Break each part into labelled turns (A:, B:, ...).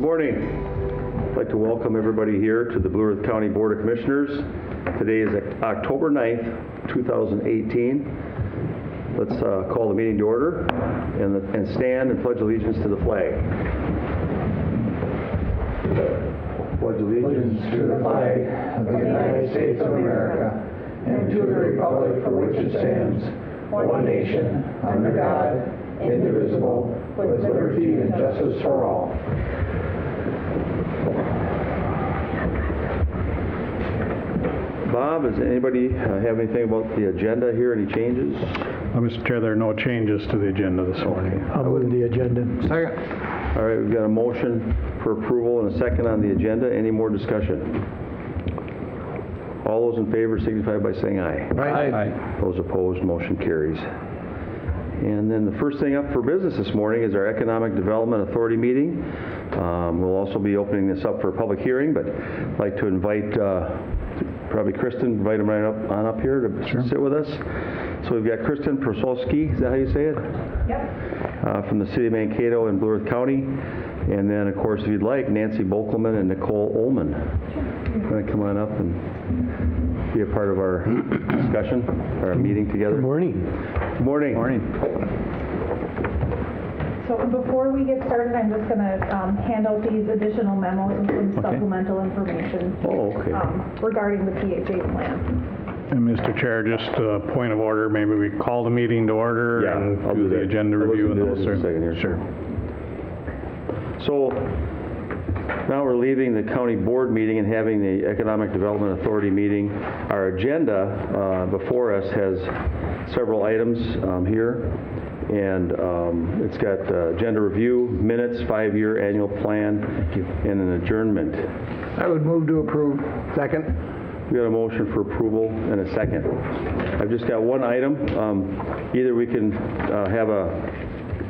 A: morning. I'd like to welcome everybody here to the Blue Earth County Board of Commissioners. Today is October 9th, 2018. Let's call the meeting to order and stand and pledge allegiance to the flag. Pledge allegiance
B: to the flag of the United States of America and to the republic for which it stands, one nation, under God, indivisible, with liberty and justice for all.
A: Bob, does anybody have anything about the agenda here? Any changes?
C: Mr. Chair, there are no changes to the agenda this morning.
B: I'll move the agenda. Second.
A: All right, we've got a motion for approval and a second on the agenda. Any more discussion? All those in favor signify by saying aye.
B: Aye.
A: Those opposed, motion carries. And then the first thing up for business this morning is our Economic Development Authority meeting. We'll also be opening this up for a public hearing, but I'd like to invite probably Kristen, invite him right up here to sit with us. So we've got Kristen Prosolski, is that how you say it?
D: Yep.
A: From the City of Mankato in Blue Earth County. And then, of course, if you'd like, Nancy Bokelman and Nicole Ullman. Going to come on up and be a part of our discussion, our meeting together.
B: Good morning.
A: Good morning.
C: Morning.
D: So before we get started, I'm just going to hand out these additional memos and some supplemental information regarding the PHA plan.
C: And Mr. Chair, just a point of order, maybe we call the meeting to order and
A: I'll
C: do the
A: that.
C: agenda review and those.
A: In a second here.
C: Sure.
A: So now we're leaving the county board meeting and having the Economic Development Authority meeting. Our agenda before us has several items here. And it's got agenda review, minutes, 5-year annual plan, and an adjournment.
B: I would move to approve. Second.
A: We got a motion for approval and a second. I've just got one item. Either we can have a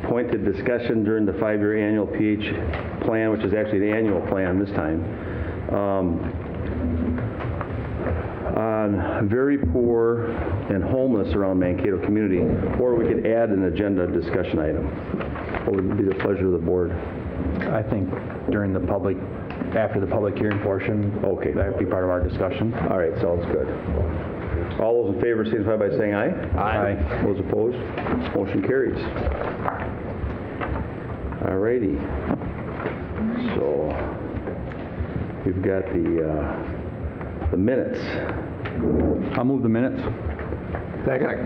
A: pointed discussion during the 5-year annual PH plan, which is actually the annual plan this time, on very poor and homeless around Mankato community, or we could add an agenda discussion item. What would be the pleasure of the board?
E: I think after the public hearing portion,
A: Okay.
E: that would be part of our discussion.
A: All right, sounds good. All those in favor signify by saying aye.
E: Aye.
A: Those opposed, motion carries. All righty. So we've got the minutes.
E: I'll move the minutes.
B: Second.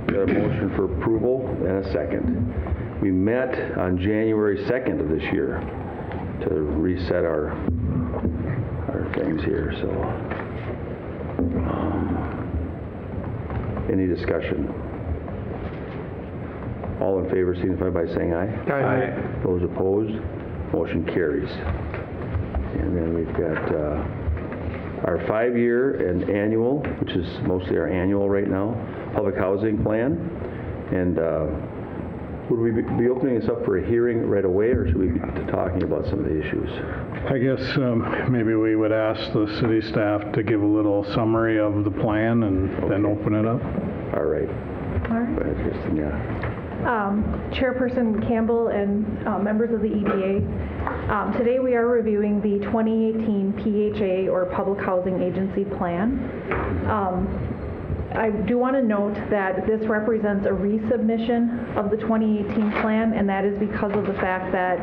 A: We got a motion for approval and a second. We met on January 2nd of this year to reset our things here. So, any discussion? All in favor signify by saying aye.
B: Aye.
A: Those opposed, motion carries. And then we've got our 5-year and annual, which is mostly our annual right now, public housing plan. And would we be opening this up for a hearing right away, or should we be talking about some of the issues?
C: I guess maybe we would ask the city staff to give a little summary of the plan and then open it up.
A: All right.
D: All right.
A: Go ahead, Kristen. Yeah.
D: Chairperson Campbell and members of the EDA, today we are reviewing the 2018 PHA, or Public Housing Agency Plan. I do want to note that this represents a resubmission of the 2018 plan, and that is because of the fact that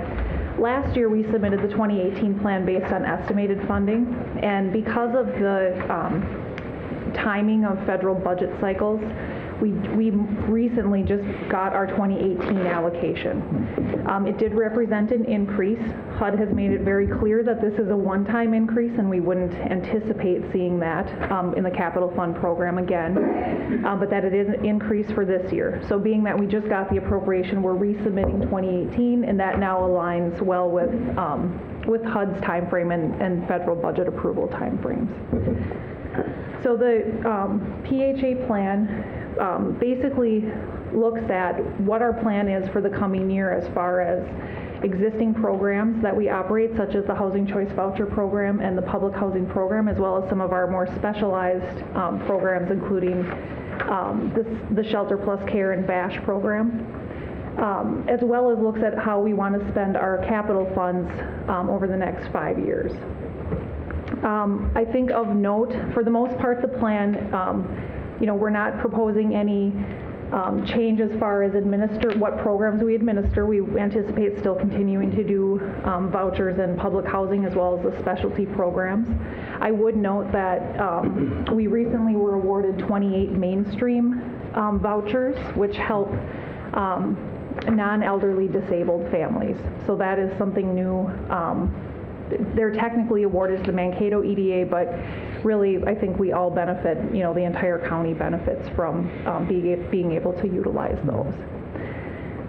D: last year we submitted the 2018 plan based on estimated funding, and because of the timing of federal budget cycles, we recently just got our 2018 allocation. It did represent an increase. HUD has made it very clear that this is a one-time increase, and we wouldn't anticipate seeing that in the capital fund program again, but that it is an increase for this year. So being that we just got the appropriation, we're resubmitting 2018, and that now aligns well with HUD's timeframe and federal budget approval timeframes. So the PHA plan basically looks at what our plan is for the coming year as far as existing programs that we operate, such as the Housing Choice Voucher Program and the Public Housing Program, as well as some of our more specialized programs, including the Shelter Plus Care and BASH program. as well as looks at how we want to spend our capital funds over the next 5 years. I think of note, for the most part, the plan, we're not proposing any change as far as what programs we administer. We anticipate still continuing to do vouchers and public housing as well as the specialty programs. I would note that we recently were awarded 28 mainstream vouchers, which help non-elderly disabled families. So that is something new. They're technically awarded to the Mankato EDA, but really I think we all benefit, the entire county benefits from being able to utilize those.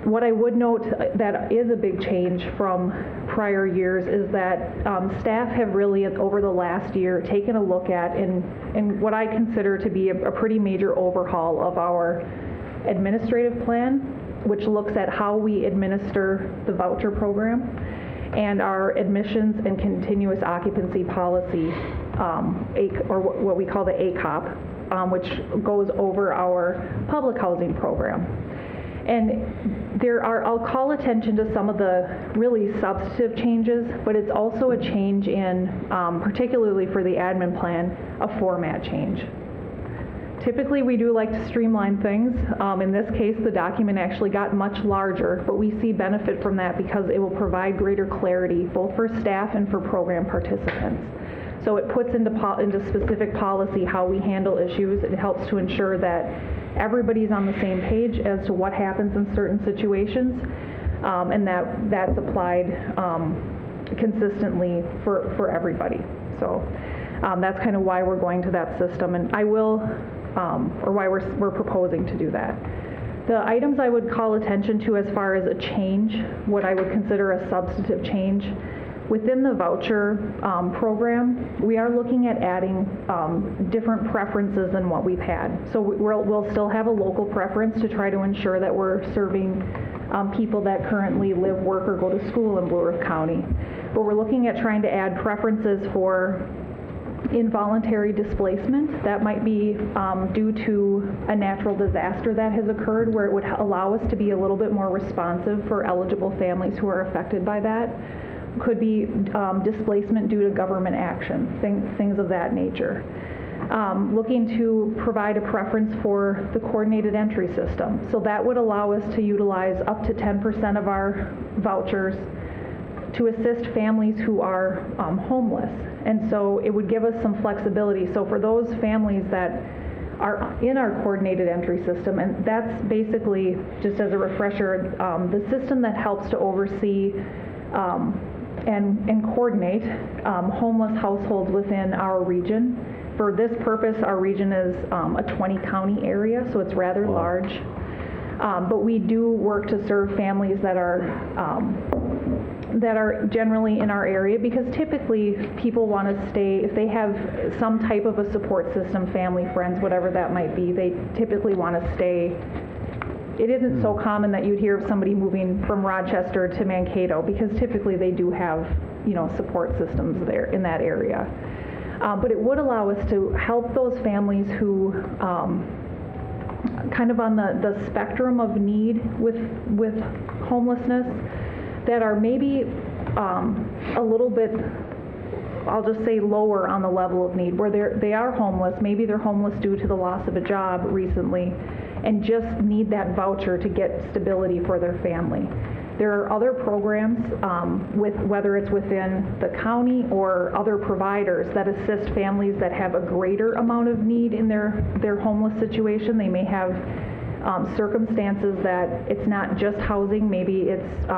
D: What I would note that is a big change from prior years is that staff have really, over the last year, taken a look at in what I consider to be a pretty major overhaul of our administrative plan, which looks at how we administer the voucher program and our admissions and continuous occupancy policy, or what we call the ACOP, which goes over our public housing program. And I'll call attention to some of the really substantive changes, but it's also a change in, particularly for the admin plan, a format change. Typically, we do like to streamline things. In this case, the document actually got much larger, but we see benefit from that because it will provide greater clarity both for staff and for program participants. So it puts into specific policy how we handle issues. It helps to ensure that everybody's on the same page as to what happens in certain situations, and that's applied consistently for everybody. So that's kind of why we're going to that system, and or why we're proposing to do that. The items I would call attention to as far as a change, what I would consider a substantive change, within the voucher program, we are looking at adding different preferences than what we've had. So we'll still have a local preference to try to ensure that we're serving people that currently live, work, or go to school in Blue Earth County. But we're looking at trying to add preferences for involuntary displacement. That might be due to a natural disaster that has occurred, where it would allow us to be a little bit more responsive for eligible families who are affected by that. Could be displacement due to government action, things of that nature. Looking to provide a preference for the coordinated entry system. So that would allow us to utilize up to 10% of our vouchers to assist families who are homeless. And so it would give us some flexibility. So for those families that are in our coordinated entry system, and that's basically, just as a refresher, the system that helps to oversee and coordinate homeless households within our region. For this purpose, our region is a 20-county area, so it's rather large. But we do work to serve families that are generally in our area, because typically people want to stay, if they have some type of a support system, family, friends, whatever that might be, they typically want to stay. It isn't so common that you'd hear of somebody moving from Rochester to Mankato, because typically they do have, support systems there in that area. But it would allow us to help those families who kind of on the spectrum of need with homelessness, that are maybe a little bit, I'll just say, lower on the level of need, where they are homeless. Maybe they're homeless due to the loss of a job recently, and just need that voucher to get stability for their family. There are other programs, whether it's within the county or other providers, that assist families that have a greater amount of need in their homeless situation. They may have circumstances that it's not just housing, maybe it's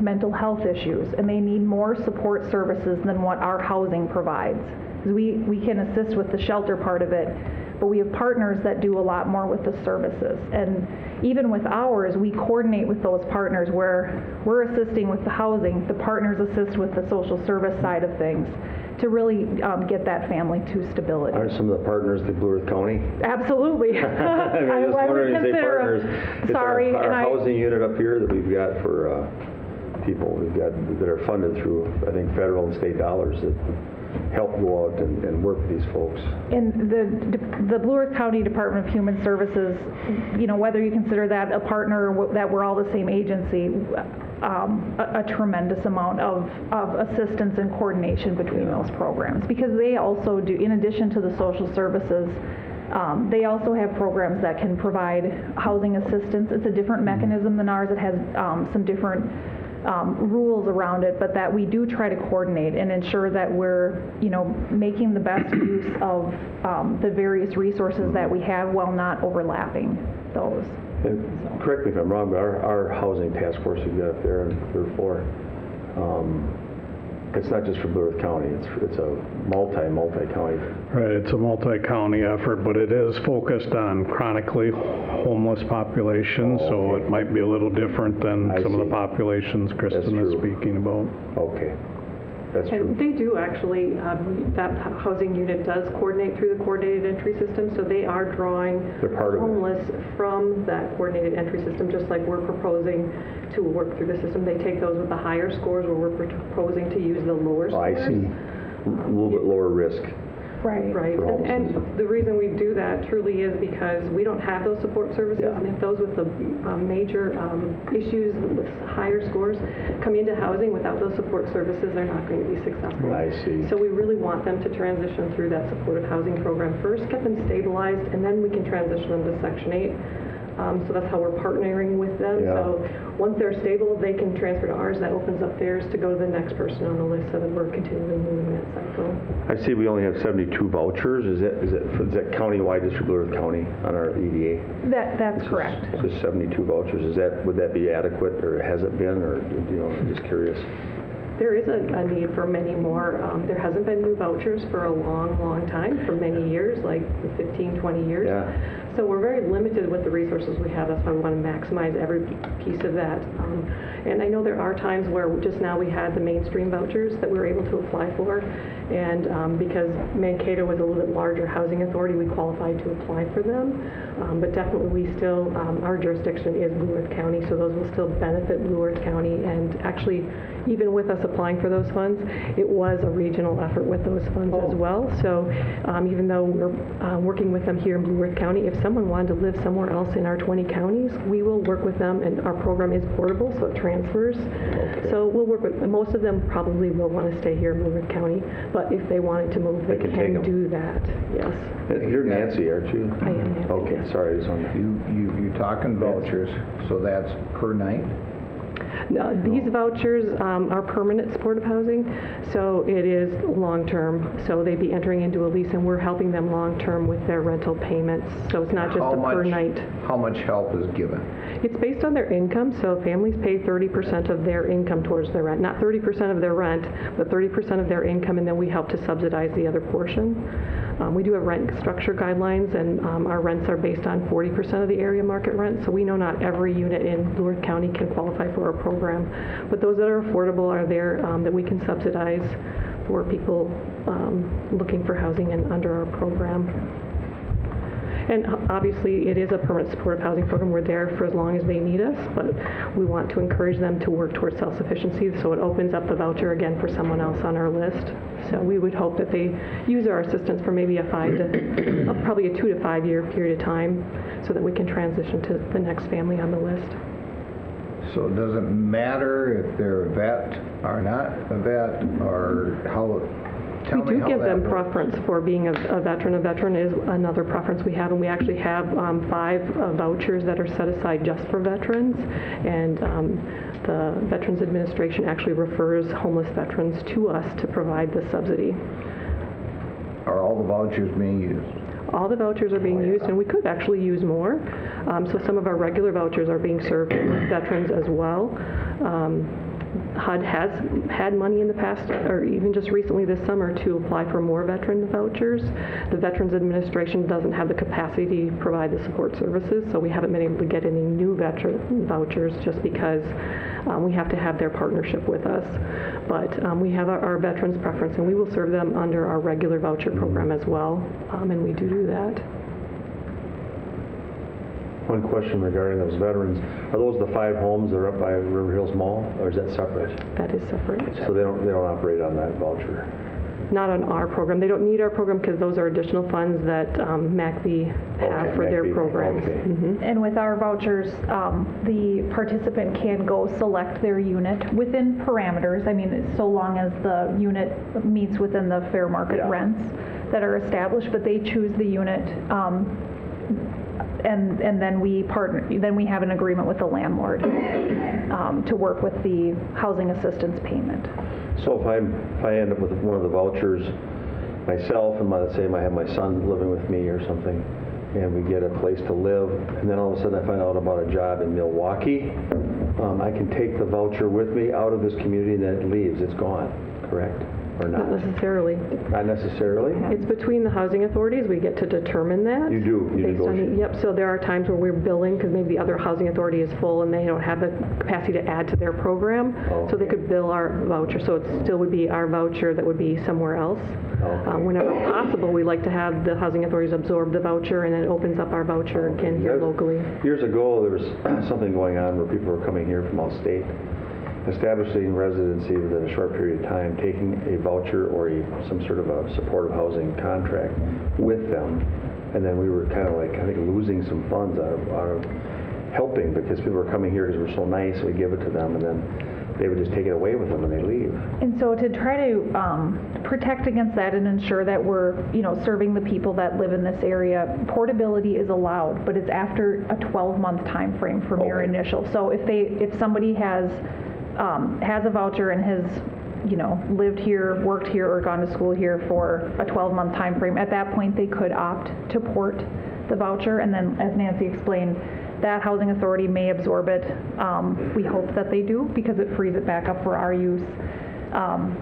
D: mental health issues, and they need more support services than what our housing provides. We can assist with the shelter part of it, but we have partners that do a lot more with the services. And even with ours, we coordinate with those partners where we're assisting with the housing, the partners assist with the social service side of things to really get that family to stability.
A: Aren't some of the partners the Blue Earth County?
D: Absolutely.
A: I was wondering if they partners.
D: Sorry.
A: Our housing unit up here that we've got for people we've got that are funded through, I think, federal and state dollars. help go out and work with these folks.
D: And the Blue Earth County Department of Human Services, you know, whether you consider that a partner or that we're all the same agency, a tremendous amount of assistance and coordination between those programs. Because they also do, in addition to the social services, they also have programs that can provide housing assistance. It's a different mechanism than ours. It has some different rules around it, but that we do try to coordinate and ensure that we're, you know, making the best use of the various resources that we have while not overlapping those.
A: And correct me if I'm wrong, but our housing task force we've got up there on the third floor, it's not just for Blue Earth County, it's a multi-county.
C: Right, it's a multi-county effort, but it is focused on chronically homeless populations, so it might be a little different than
A: I
C: some of
A: see.
C: the populations Kristen is
A: true.
C: speaking about.
A: Okay, that's
F: And
A: true.
F: they do actually, that housing unit does coordinate through the coordinated entry system, so they are drawing
A: They're part of it.
F: homeless from that coordinated entry system, just like we're proposing to work through the system. They take those with the higher scores, where we're proposing to use the lower
A: Oh, I
F: scores.
A: see, a little bit lower risk.
D: Right.
F: Right,
A: For
F: and the reason we do that truly is because we don't have those support services,
A: Yeah.
F: and if those with the major issues with higher scores come into housing without those support services, they're not going to be successful.
A: I see.
F: So we really want them to transition through that supportive housing program first, get them stabilized, and then we can transition them to Section 8. So that's how we're partnering with them.
A: Yeah.
F: So once they're stable, they can transfer to ours. That opens up theirs to go to the next person on the list, so that we're continually moving that cycle.
A: I see we only have 72 vouchers. Is that countywide, just for Blue Earth County on our EDA?
D: That's correct.
A: Just 72 vouchers. Would that be adequate, or has it been, or, you know, I'm just curious.
F: There is a need for many more. There hasn't been new vouchers for a long, long time, for many years, like 15, 20 years.
A: Yeah.
F: So we're very limited with the resources we have. That's why we want to maximize every piece of that. And I know there are times where just now we had the mainstream vouchers that we were able to apply for. And because Mankato was a little bit larger housing authority, we qualified to apply for them. But definitely we still, our jurisdiction is Blue Earth County, so those will still benefit Blue Earth County. And actually, even with us applying for those funds, it was a regional effort with those funds as well. So even though we're working with them here in Blue Earth County, if someone wanted to live somewhere else in our 20 counties, we will work with them, and our program is portable, so it transfers. So we'll work with, most of them probably will want to stay here in Blue Earth County, but if they wanted to move, they
A: They can take
F: can
A: them.
F: do that, yes.
A: You're Nancy, aren't you?
F: I am Nancy.
A: Okay, sorry, I just wanted to...
B: You talking vouchers, so that's per night?
F: No, these vouchers are permanent supportive housing, so it is long-term. So they'd be entering into a lease, and we're helping them long-term with their rental payments. So it's not just a per night.
B: How much help is given?
F: It's based on their income, so families pay 30% of their income towards their rent. Not 30% of their rent, but 30% of their income, and then we help to subsidize the other portion. We do have rent structure guidelines, and our rents are based on 40% of the area market rent, so we know not every unit in Blue Earth County can qualify for our program. But those that are affordable are there that we can subsidize for people looking for housing and under our program. And obviously, it is a permanent supportive housing program. We're there for as long as they need us, but we want to encourage them to work towards self-sufficiency, so it opens up the voucher again for someone else on our list. So we would hope that they use our assistance for maybe probably a 2 to 5 year period of time, so that we can transition to the next family on the list.
B: So it doesn't matter if they're a vet or not a vet, or how, tell
F: We
B: me
F: do
B: how
F: give
B: that
F: them
B: works.
F: preference for being a veteran. A veteran is another preference we have, and we actually have 5 vouchers that are set aside just for veterans. And the Veterans Administration actually refers homeless veterans to us to provide the subsidy.
B: Are all the vouchers being used?
F: All the vouchers are being used, and we could actually use more. So some of our regular vouchers are being served with veterans as well. HUD has had money in the past, or even just recently this summer, to apply for more veteran vouchers. The Veterans Administration doesn't have the capacity to provide the support services, so we haven't been able to get any new veteran vouchers just because we have to have their partnership with us. But we have our veterans preference, and we will serve them under our regular voucher program as well, and we do that.
A: One question regarding those veterans. Are those the 5 homes that are up by River Hills Mall, or is that separate?
F: That is separate.
A: So they don't operate on that voucher?
F: not on our program. They don't need our program because those are additional funds that MACV have
A: Okay,
F: for their
A: MACV,
F: programs.
A: okay.
F: Mhm.
D: And with our vouchers, the participant can go select their unit within parameters. I mean, so long as the unit meets within the fair market
A: Yeah.
D: rents that are established, but they choose the unit, and then we have an agreement with the landlord to work with the housing assistance payment.
A: So if I end up with one of the vouchers myself, and let's say I have my son living with me or something, and we get a place to live, and then all of a sudden I find out about a job in Milwaukee, I can take the voucher with me out of this community, and then it leaves, it's gone, correct? Or
F: Not
A: not?
F: necessarily.
A: Not necessarily?
F: It's between the housing authorities. We get to determine that.
A: You do, you
F: Based on,
A: negotiate.
F: yep, so there are times where we're billing because maybe the other housing authority is full and they don't have the capacity to add to their program. So they
A: Okay.
F: could bill our voucher. So it still would be our voucher that would be somewhere else.
A: Okay.
F: Whenever possible, we like to have the housing authorities absorb the voucher and then it opens up our voucher again here
A: There's-
F: locally.
A: Years ago, there was something going on where people were coming here from out of state, establishing residency within a short period of time, taking a voucher or some sort of a supportive housing contract with them, and then we were kind of like, I think, losing some funds out of helping because people were coming here because we're so nice, we give it to them, and then they would just take it away with them when they leave.
D: And so to try to protect against that and ensure that we're, serving the people that live in this area, portability is allowed, but it's after a 12-month time frame from your
A: Okay.
D: initial. So if somebody has a voucher and has, lived here, worked here, or gone to school here for a 12-month time frame, at that point they could opt to port the voucher, and then, as Nancy explained, that housing authority may absorb it. We hope that they do because it frees it back up for our use.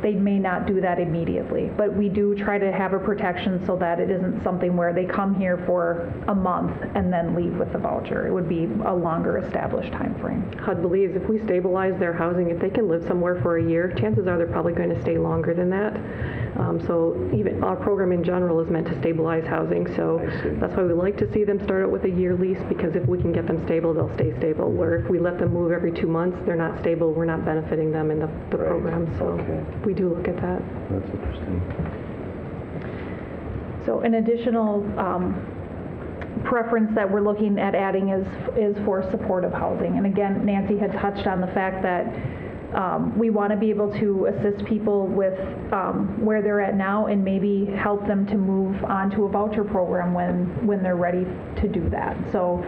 D: They may not do that immediately, but we do try to have a protection so that it isn't something where they come here for a month and then leave with the voucher. It would be a longer established time frame.
F: HUD believes if we stabilize their housing, if they can live somewhere for a year, chances are they're probably going to stay longer than that. So even our program in general is meant to stabilize housing. So
A: I see.
F: that's why we like to see them start out with a year lease, because if we can get them stable, they'll stay stable. Where if we let them move every 2 months, they're not stable, we're not benefiting them in the
A: Right.
F: program. So
A: Okay.
F: we do look at that.
A: That's interesting.
D: So an additional preference that we're looking at adding is for supportive housing. And again, Nancy had touched on the fact that we want to be able to assist people with where they're at now and maybe help them to move on to a voucher program when they're ready to do that. So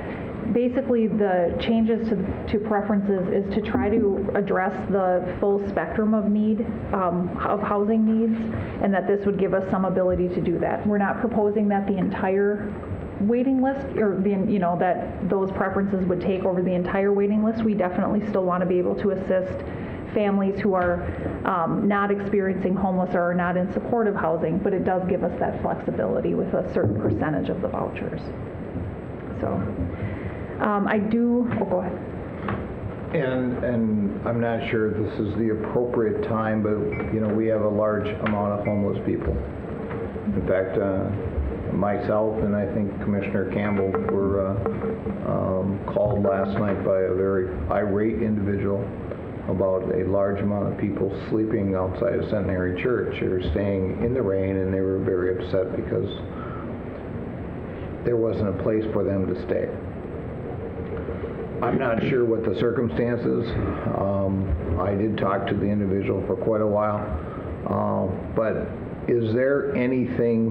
D: basically the changes to preferences is to try to address the full spectrum of need, of housing needs, and that this would give us some ability to do that. We're not proposing that the entire waiting list, or that those preferences would take over the entire waiting list. We definitely still want to be able to assist families who are not experiencing homeless or are not in supportive housing, but it does give us that flexibility with a certain percentage of the vouchers. So go ahead.
B: And I'm not sure if this is the appropriate time, but, we have a large amount of homeless people. In fact, myself and I think Commissioner Campbell were called last night by a very irate individual about a large amount of people sleeping outside of Centenary Church or staying in the rain, and they were very upset because there wasn't a place for them to stay. I'm not sure what the circumstances. I did talk to the individual for quite a while, but is there anything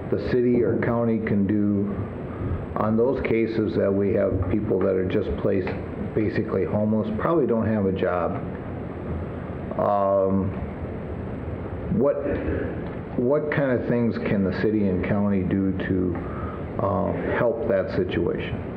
B: the city or county can do on those cases that we have people that are just placed basically homeless, probably don't have a job? What kind of things can the city and county do to help that situation?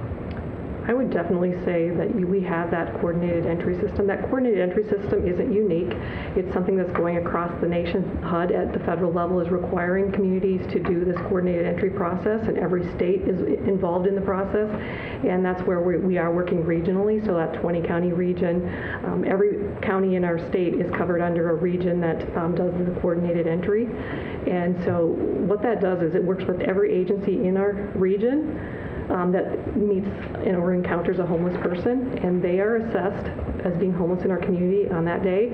F: I would definitely say that we have that coordinated entry system. That coordinated entry system isn't unique. It's something that's going across the nation. HUD at the federal level is requiring communities to do this coordinated entry process, and every state is involved in the process. And that's where we are working regionally, so that 20-county region. Every county in our state is covered under a region that does the coordinated entry. And so what that does is it works with every agency in our region that meets or encounters a homeless person, and they are assessed as being homeless in our community on that day,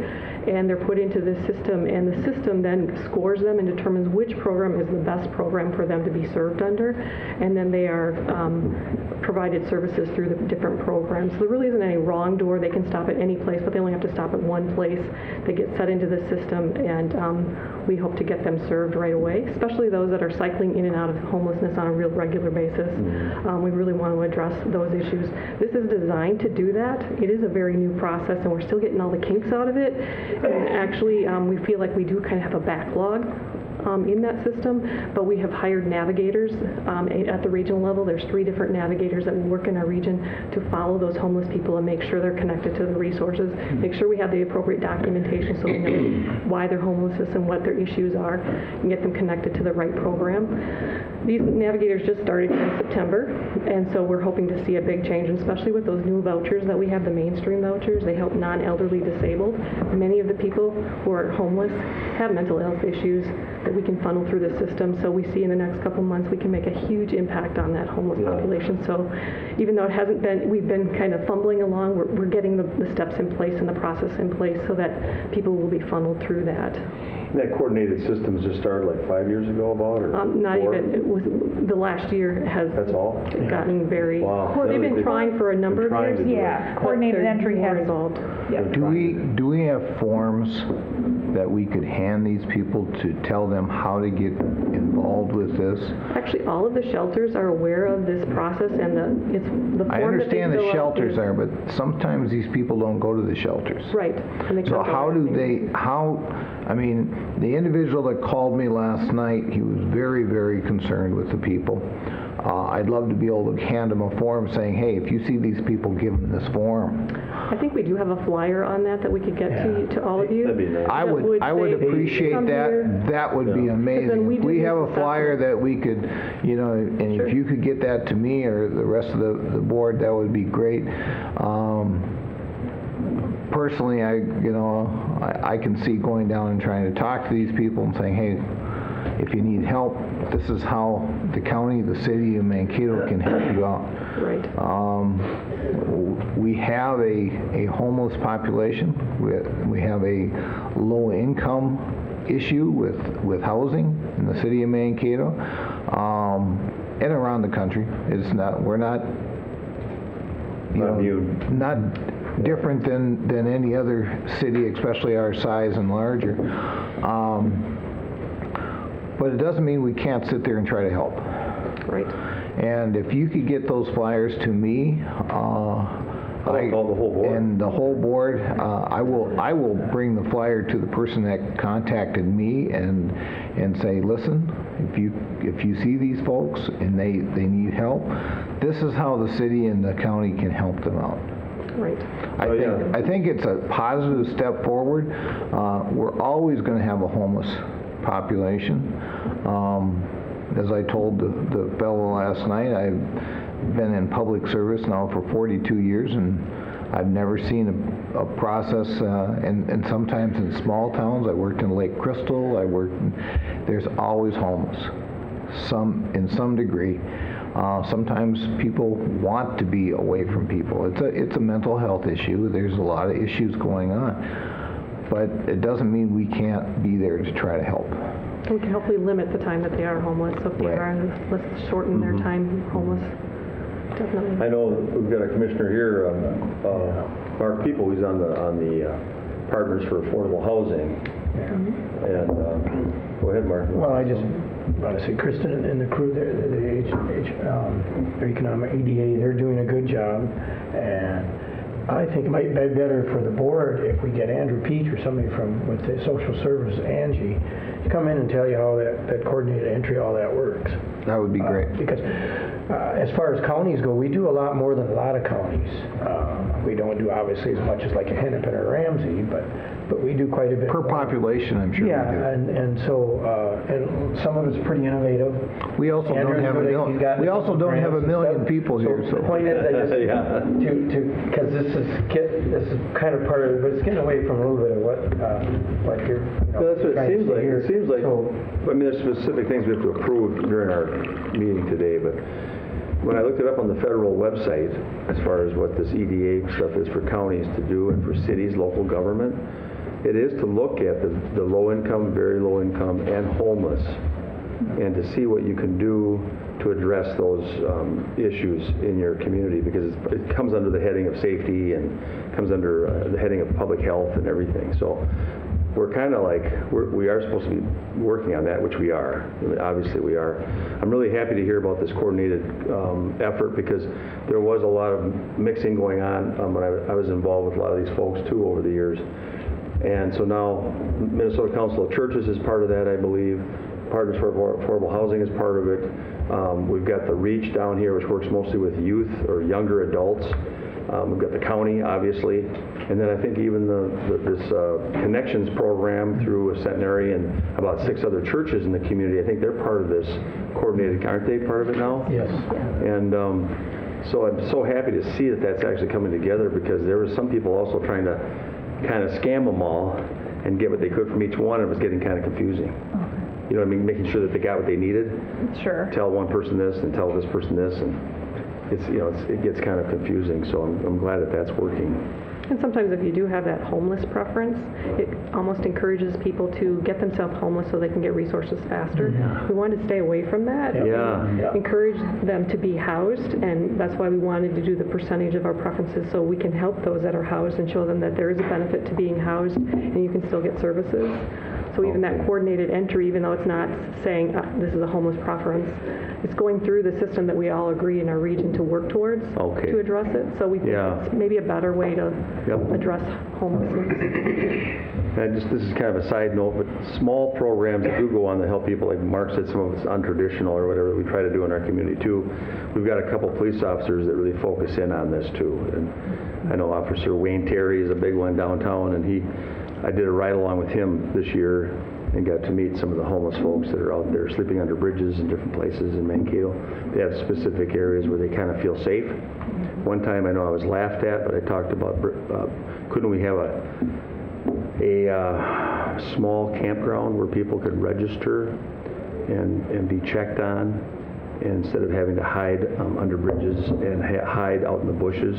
F: and they're put into the system, and the system then scores them and determines which program is the best program for them to be served under, and then they are provided services through the different programs. So there really isn't any wrong door. They can stop at any place, but they only have to stop at one place. They get set into the system, and we hope to get them served right away, especially those that are cycling in and out of homelessness on a real regular basis. We really want to address those issues. This is designed to do that. It is a very new process, and we're still getting all the kinks out of it. And actually, we feel like we do kind of have a backlog in that system, but we have hired navigators at the regional level. There's 3 different navigators that will work in our region to follow those homeless people and make sure they're connected to the resources, make sure we have the appropriate documentation so we know why they're homeless and what their issues are, and get them connected to the right program. These navigators just started in September, and so we're hoping to see a big change, and especially with those new vouchers that we have, the mainstream vouchers. They help non-elderly disabled. Many of the people who are homeless have mental health issues that we can funnel through the system. So we see in the next couple months we can make a huge impact on that homeless population. So even though it hasn't been, we've been kind of fumbling along, we're getting the steps in place and the process in place so that people will be funneled through that.
A: That coordinated systems just started like 5 years ago about, or
F: Not
A: 4?
F: even, it was, the last year has
A: That's all?
F: gotten very,
A: Wow.
F: they've been trying for a number of
A: Trying to
F: years.
A: do it.
D: Yeah,
F: but
D: coordinated
F: they're
D: entry
F: more
D: has,
F: involved.
B: Do we have forms that we could hand these people to tell them how to get involved with this?
F: Actually, all of the shelters are aware of this process, and it's the form
B: I
F: that they
B: understand the
F: fill out
B: shelters
F: is-
B: are, but sometimes these people don't go to the shelters.
F: Right. And they
B: So
F: come to
B: how
F: our
B: do
F: thing.
B: I mean, the individual that called me last night, he was very, very concerned with the people. I'd love to be able to hand him a form saying, hey, if you see these people, give them this form.
F: I think we do have a flyer on that we could get to all of you.
A: That'd be nice.
B: I
F: that
B: would
F: say,
B: appreciate
F: "Come here."
B: that. That would be
F: then
B: amazing.
F: we
B: If
F: do
B: we
F: this
B: have a flyer
F: assessment.
B: that we could, and
F: Sure.
B: if you could get that to me or the rest of the board, that would be great. Personally, I can see going down and trying to talk to these people and saying, hey, if you need help, this is how the county, the city of Mankato can help you out.
F: Right.
B: We have a homeless population. We have a low income issue with housing in the city of Mankato and around the country. We're not
A: immune.
B: not different than any other city, especially our size and larger. But it doesn't mean we can't sit there and try to help.
F: Right.
B: And if you could get those flyers to me,
A: I'll call the whole board.
B: and the whole board, I will bring the flyer to the person that contacted me and say, listen, if you see these folks and they need help, this is how the city and the county can help them out.
F: Right.
B: I think it's a positive step forward. We're always going to have a homeless population. As I told the fellow last night, I've been in public service now for 42 years, and I've never seen a process, and sometimes in small towns. I worked in Lake Crystal. There's always homeless, in some degree. Sometimes people want to be away from people. It's a mental health issue. There's a lot of issues going on, but it doesn't mean we can't be there to try to help.
F: We can hopefully limit the time that they are homeless. So if they
B: Right.
F: are, let's shorten their time homeless. Definitely.
A: I know we've got a commissioner here, Mark People, who's on the Partners for Affordable Housing. And go ahead, Mark.
G: Well, I just want to say Kristen and the crew there, the Economic EDA, they're doing a good job. And I think it might be better for the board if we get Andrew Peach or somebody with the social service, Angie, to come in and tell you how that coordinated entry, all that works.
B: That would be great.
G: Because as far as counties go, we do a lot more than a lot of counties. We don't do obviously as much as like a Hennepin or Ramsey, but we do quite a bit
B: Per
G: more.
B: population, I'm sure
G: Yeah,
B: we do.
G: and so and some of it's pretty innovative.
B: We also don't have a million people here, so.
G: The point is, I just
A: Yeah.
G: because this is kind of part of it, but it's getting away from a little bit of what you're.
A: Well, that's what it
G: trying to
A: seems
G: say
A: like.
G: here.
A: It seems like,
G: So,
A: I mean, there's specific things we have to approve during our meeting today, but when I looked it up on the federal website, as far as what this EDA stuff is for counties to do and for cities, local government, it is to look at the low income, very low income, and homeless, and to see what you can do to address those issues in your community, because it comes under the heading of safety and comes under the heading of public health and everything. So we're kind of like, we are supposed to be working on that, which we are. I mean, obviously we are. I'm really happy to hear about this coordinated effort, because there was a lot of mixing going on when I was involved with a lot of these folks too over the years. And so now Minnesota Council of Churches is part of that, I believe. Partners for Affordable Housing is part of it. We've got the REACH down here, which works mostly with youth or younger adults. We've got the county, obviously. And then I think even this Connections program through a centenary and about 6 other churches in the community, I think they're part of this coordinated, aren't they part of it now?
G: Yes.
A: And so I'm so happy to see that that's actually coming together, because there were some people also trying to kind of scam them all and get what they could from each one, and it was getting kind of confusing. You know what I mean? Making sure that they got what they needed.
D: Sure.
A: Tell one person this and tell this person this, and it gets kind of confusing. So I'm glad that that's working.
F: And sometimes if you do have that homeless preference, it almost encourages people to get themselves homeless so they can get resources faster. We want to stay away from that.
A: Yeah.
F: Encourage them to be housed, and that's why we wanted to do the percentage of our preferences, so we can help those that are housed and show them that there is a benefit to being housed and you can still get services. So even that coordinated entry, even though it's not saying this is a homeless preference, it's going through the system that we all agree in our region to work towards to address it. So we think it's maybe a better way to address homelessness.
A: And this is kind of a side note, but small programs that do go on to help people, like Mark said, some of it's untraditional or whatever that we try to do in our community too. We've got a couple police officers that really focus in on this too. And I know Officer Wayne Terry is a big one downtown, and I did a ride along with him this year and got to meet some of the homeless folks that are out there sleeping under bridges in different places in Mankato. They have specific areas where they kind of feel safe. One time I know I was laughed at, but I talked about couldn't we have a small campground where people could register and be checked on, and instead of having to hide under bridges and hide out in the bushes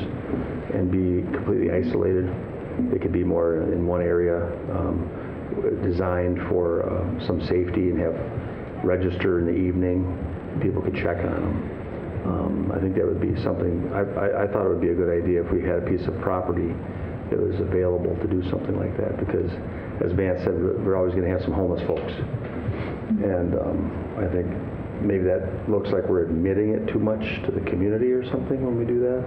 A: and be completely isolated. They could be more in one area, designed for some safety, and have register in the evening. People could check on them. I think that would be something, I thought it would be a good idea if we had a piece of property that was available to do something like that, because as Vance said, we're always going to have some homeless folks. And I think maybe that looks like we're admitting it too much to the community or something when we do that.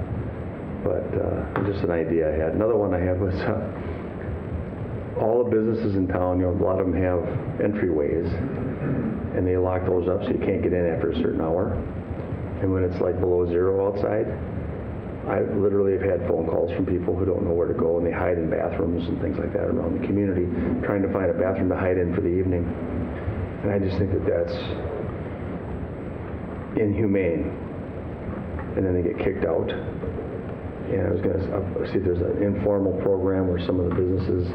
A: But just an idea I had. Another one I had was all the businesses in town, a lot of them have entryways, and they lock those up so you can't get in after a certain hour. And when it's like below zero outside, I literally have had phone calls from people who don't know where to go, and they hide in bathrooms and things like that around the community, trying to find a bathroom to hide in for the evening. And I just think that that's inhumane. And then they get kicked out. And I was going to see if there's an informal program where some of the businesses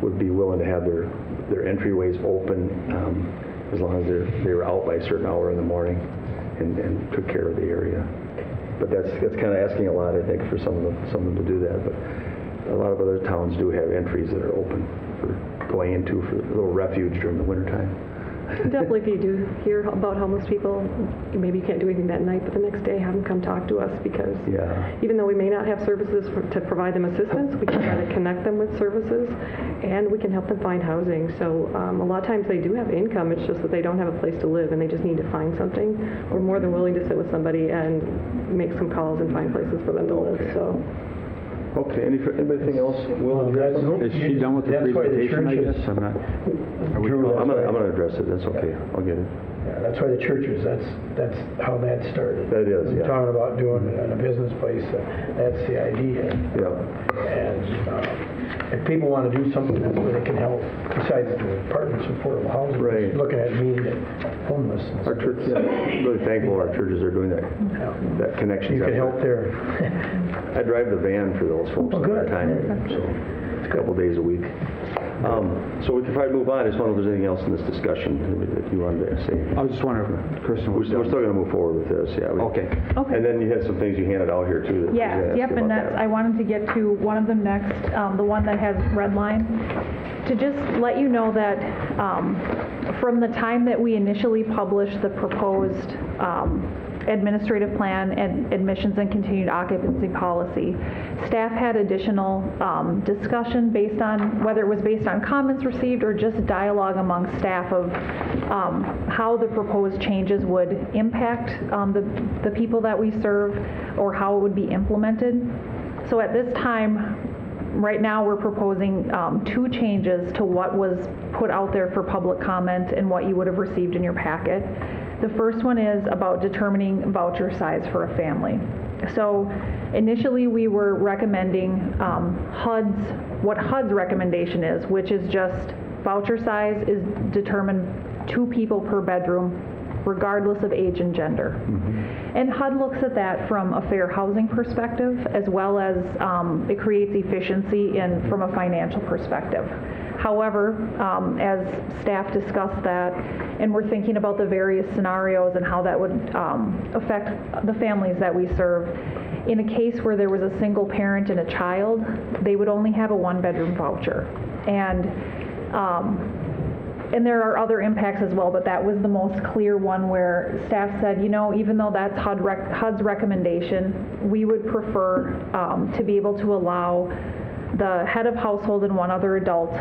A: would be willing to have their entryways open as long as they were out by a certain hour in the morning and took care of the area. But that's kind of asking a lot, I think, for some of them to do that. But a lot of other towns do have entries that are open for going into for a little refuge during the wintertime.
F: Definitely, if you do hear about homeless people, maybe you can't do anything that night, but the next day have them come talk to us, because even though we may not have services to provide them assistance, we can try to connect them with services, and we can help them find housing. So a lot of times they do have income, it's just that they don't have a place to live and they just need to find something. We're more than willing to sit with somebody and make some calls and find places for them to live. So.
A: Okay, anything else?
E: Is she done with the presentation, I guess? I'm not.
A: I'm going to address it. That's okay. I'll get it.
G: Yeah, that's why the churches, that's how that started.
A: That is,
G: We're talking about doing it in a business place, that's the idea.
A: Yeah.
G: And if people want to do something where they can help, besides the Partners for Affordable Housing,
A: Right.
G: looking at meeting homelessness.
A: Our church, really thankful our churches are doing that connection.
G: You can help there.
A: I drive the van for those folks all the
G: good.
A: time, so it's a couple days a week. So we can probably move on. I just wonder if there's anything else in this discussion that you wanted to say.
E: I was just wondering, Kristen,
A: We're still going to move forward with this, yeah.
E: Okay.
D: Okay.
A: And then you had some things you handed out here, too. that
D: Yes,
A: I was gonna
D: yep,
A: ask you
D: and
A: about
D: that's,
A: that.
D: I wanted to get to one of them next, the one that has red line. To just let you know that from the time that we initially published the proposed administrative plan and admissions and continued occupancy policy, staff had additional discussion based on, whether it was based on comments received or just dialogue among staff of how the proposed changes would impact the people that we serve or how it would be implemented. So at this time, right now, we're proposing 2 changes to what was put out there for public comment and what you would have received in your packet. The first one is about determining voucher size for a family. So initially, we were recommending what HUD's recommendation is, which is just voucher size is determined 2 people per bedroom, regardless of age and gender. And HUD looks at that from a fair housing perspective, as well as it creates efficiency from a financial perspective. However, as staff discussed that, and we're thinking about the various scenarios and how that would affect the families that we serve, in a case where there was a single parent and a child, they would only have a 1-bedroom voucher. And there are other impacts as well, but that was the most clear one where staff said, you know, even though that's HUD's recommendation, we would prefer to be able to allow the head of household and 1 other adult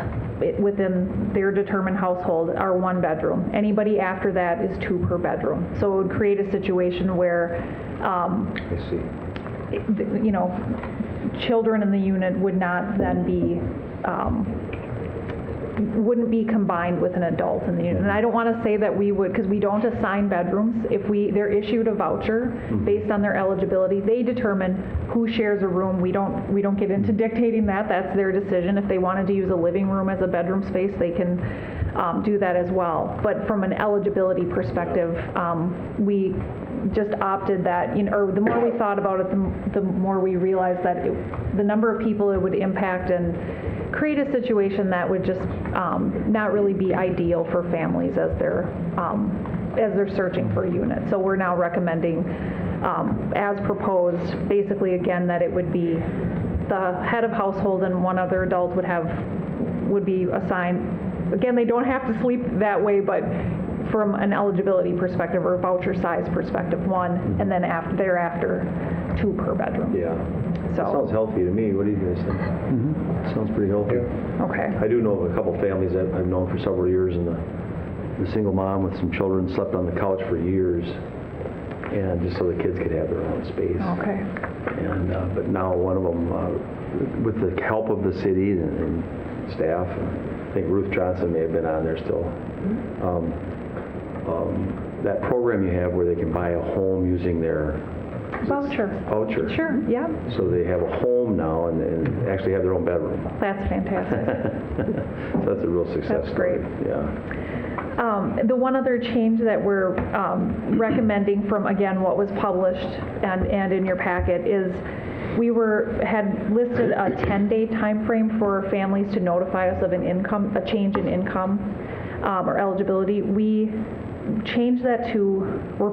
D: within their determined household are 1 bedroom. Anybody after that is 2 per bedroom. So it would create a situation where,
A: I see.
D: you know, children in the unit would not then be wouldn't be combined with an adult in the unit. And I don't want to say that we would, because we don't assign bedrooms. If they're issued a voucher based on their eligibility, they determine who shares a room. We don't get into dictating that. That's their decision. If they wanted to use a living room as a bedroom space, they can do that as well. But from an eligibility perspective, we just opted that, you know, or the more we thought about it, the more we realized that the number of people it would impact and create a situation that would just not really be ideal for families as they're searching for a unit. So we're now recommending, as proposed, basically again that it would be the head of household and 1 other adult would be assigned. Again, they don't have to sleep that way, but from an eligibility perspective or voucher size perspective, 1, and then thereafter 2 per bedroom.
A: Yeah.
D: So.
A: Sounds healthy to me. What do you guys think? Sounds pretty healthy.
D: Okay.
A: I do know of a couple families that I've known for several years, and the single mom with some children slept on the couch for years, and just so the kids could have their own space.
D: Okay.
A: And but now one of them, with the help of the city and staff, I think Ruth Johnson may have been on there still. That program you have where they can buy a home using their
D: Voucher. Sure, yeah.
A: So they have a home now and actually have their own bedroom.
D: That's fantastic.
A: So that's a real success
D: That's
A: story.
D: great.
A: Yeah.
D: The one other change that we're recommending from, again, what was published and in your packet is we had listed a 10-day time frame for families to notify us of a change in income or eligibility. We're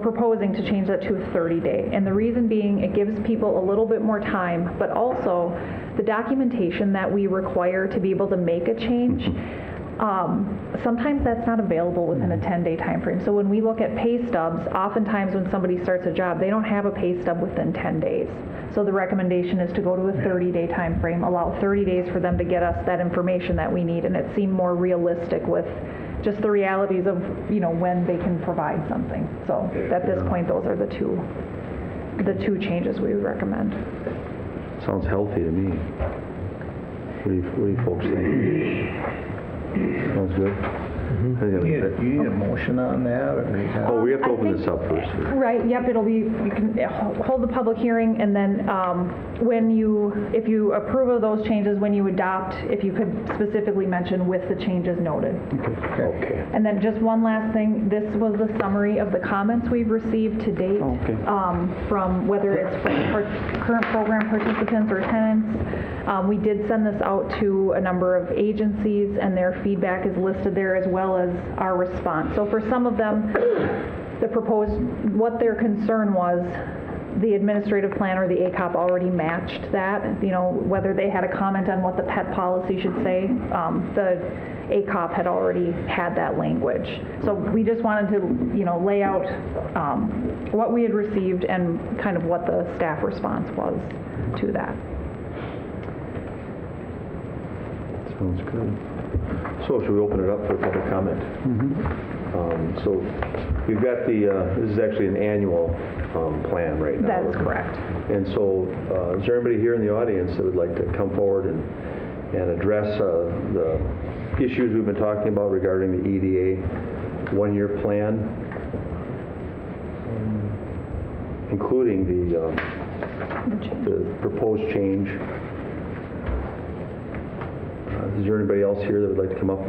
D: proposing to change that to a 30-day. And the reason being, it gives people a little bit more time, but also the documentation that we require to be able to make a change, sometimes that's not available within a 10-day time frame. So when we look at pay stubs, oftentimes when somebody starts a job, they don't have a pay stub within 10 days. So the recommendation is to go to a 30-day time frame, allow 30 days for them to get us that information that we need, and it seemed more realistic with just the realities of, you know, when they can provide something. So at this point, those are the two changes we would recommend.
A: Sounds healthy to me. What do you folks think? Sounds good.
B: You need a motion on that, or you got-
A: Oh, we have to
D: I
A: open
D: think-
A: this up first.
D: Right, yep, it'll be, you can hold the public hearing, and then if you approve of those changes, when you adopt, if you could specifically mention with the changes noted.
B: Okay.
D: And then just one last thing, this was the summary of the comments we've received to date, from whether it's from current program participants or tenants. We did send this out to a number of agencies, and their feedback is listed there as well as our response. So for some of them, the proposed, what their concern was, the administrative plan or the ACOP already matched that, whether they had a comment on what the pet policy should say, the ACOP had already had that language. So we just wanted to, lay out what we had received and kind of what the staff response was to that.
A: Sounds good. So should we open it up for public comment? So we've got this is actually an annual plan right now.
D: That is correct.
A: And so is there anybody here in the audience that would like to come forward and address the issues we've been talking about regarding the EDA one-year plan, including the proposed change? Is there anybody else here that would like to come up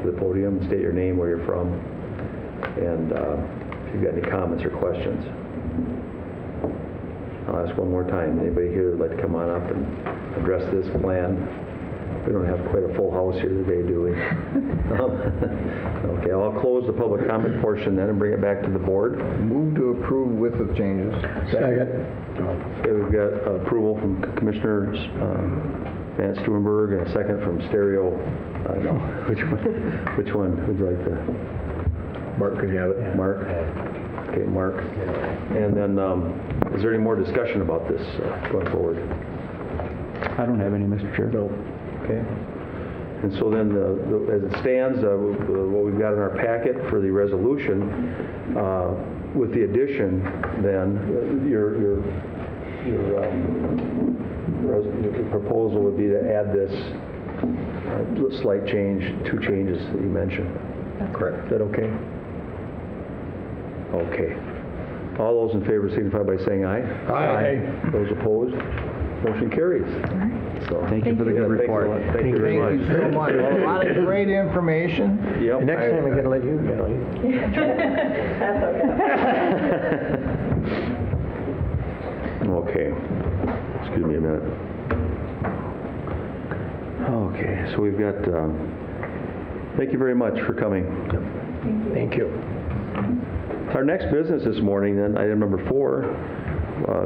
A: to the podium and state your name, where you're from, and if you've got any comments or questions? I'll ask one more time. Anybody here that would like to come on up and address this plan? We don't have quite a full house here today, do we? Okay, I'll close the public comment portion then and bring it back to the board.
B: Move to approve with the changes.
G: Second.
A: Okay, we've got approval from Commissioners Van Stuenberg and a second from Stereo. No, which one would you like to?
B: Mark, can you have it?
A: Mark? Okay, Mark. And then, is there any more discussion about this going forward?
E: I don't have any, Mr. Chair.
A: No. Okay. And so then, as it stands, what we've got in our packet for the resolution, with the addition, then, your proposal would be to add this slight change, two changes that you mentioned. Correct. Is that okay? Okay. All those in favor signify by saying aye.
B: Aye.
A: Those opposed? Motion carries. So,
E: Thank you for the good report.
A: Thank you very much.
B: Thank you so much. A lot of great information.
A: Yep.
G: Next time I'm going to let you go.
A: Okay. Excuse me a minute. Okay, so we've got, thank you very much for coming.
G: Thank you.
A: Our next business this morning, then, item number 4,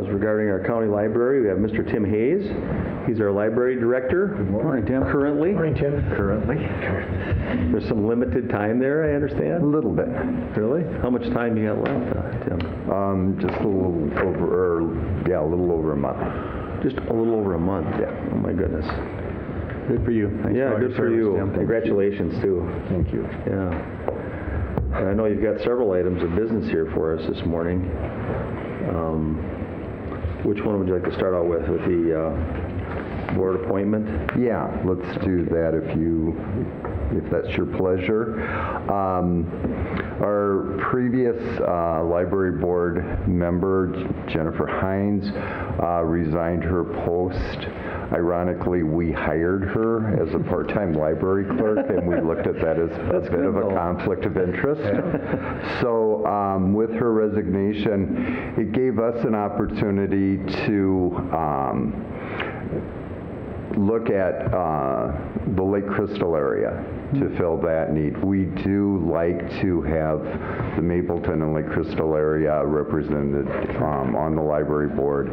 A: is regarding our county library. We have Mr. Tim Hayes. He's our library director. Good morning, Tim. Currently.
G: Morning, Tim.
A: Currently. There's some limited time there, I understand?
H: A little bit.
A: Really? How much time you got left, Tim?
H: Just a little over a month.
A: Just a little over a month?
H: Yeah.
A: Oh, my goodness.
E: Good for you. Thanks
A: Yeah,
E: all your
A: good for
E: service,
A: you.
E: Tim.
A: Congratulations, too.
H: Thank you.
A: Yeah. And I know you've got several items of business here for us this morning. Which one would you like to start out with the board appointment?
H: Yeah, let's do that if that's your pleasure. Our previous library board member, Jennifer Hines, resigned her post. Ironically, we hired her as a part-time library clerk, and we looked at that as a bit of a conflict of interest. So with her resignation, it gave us an opportunity to look at the Lake Crystal area to fill that need. We do like to have the Mapleton and Lake Crystal area represented on the library board.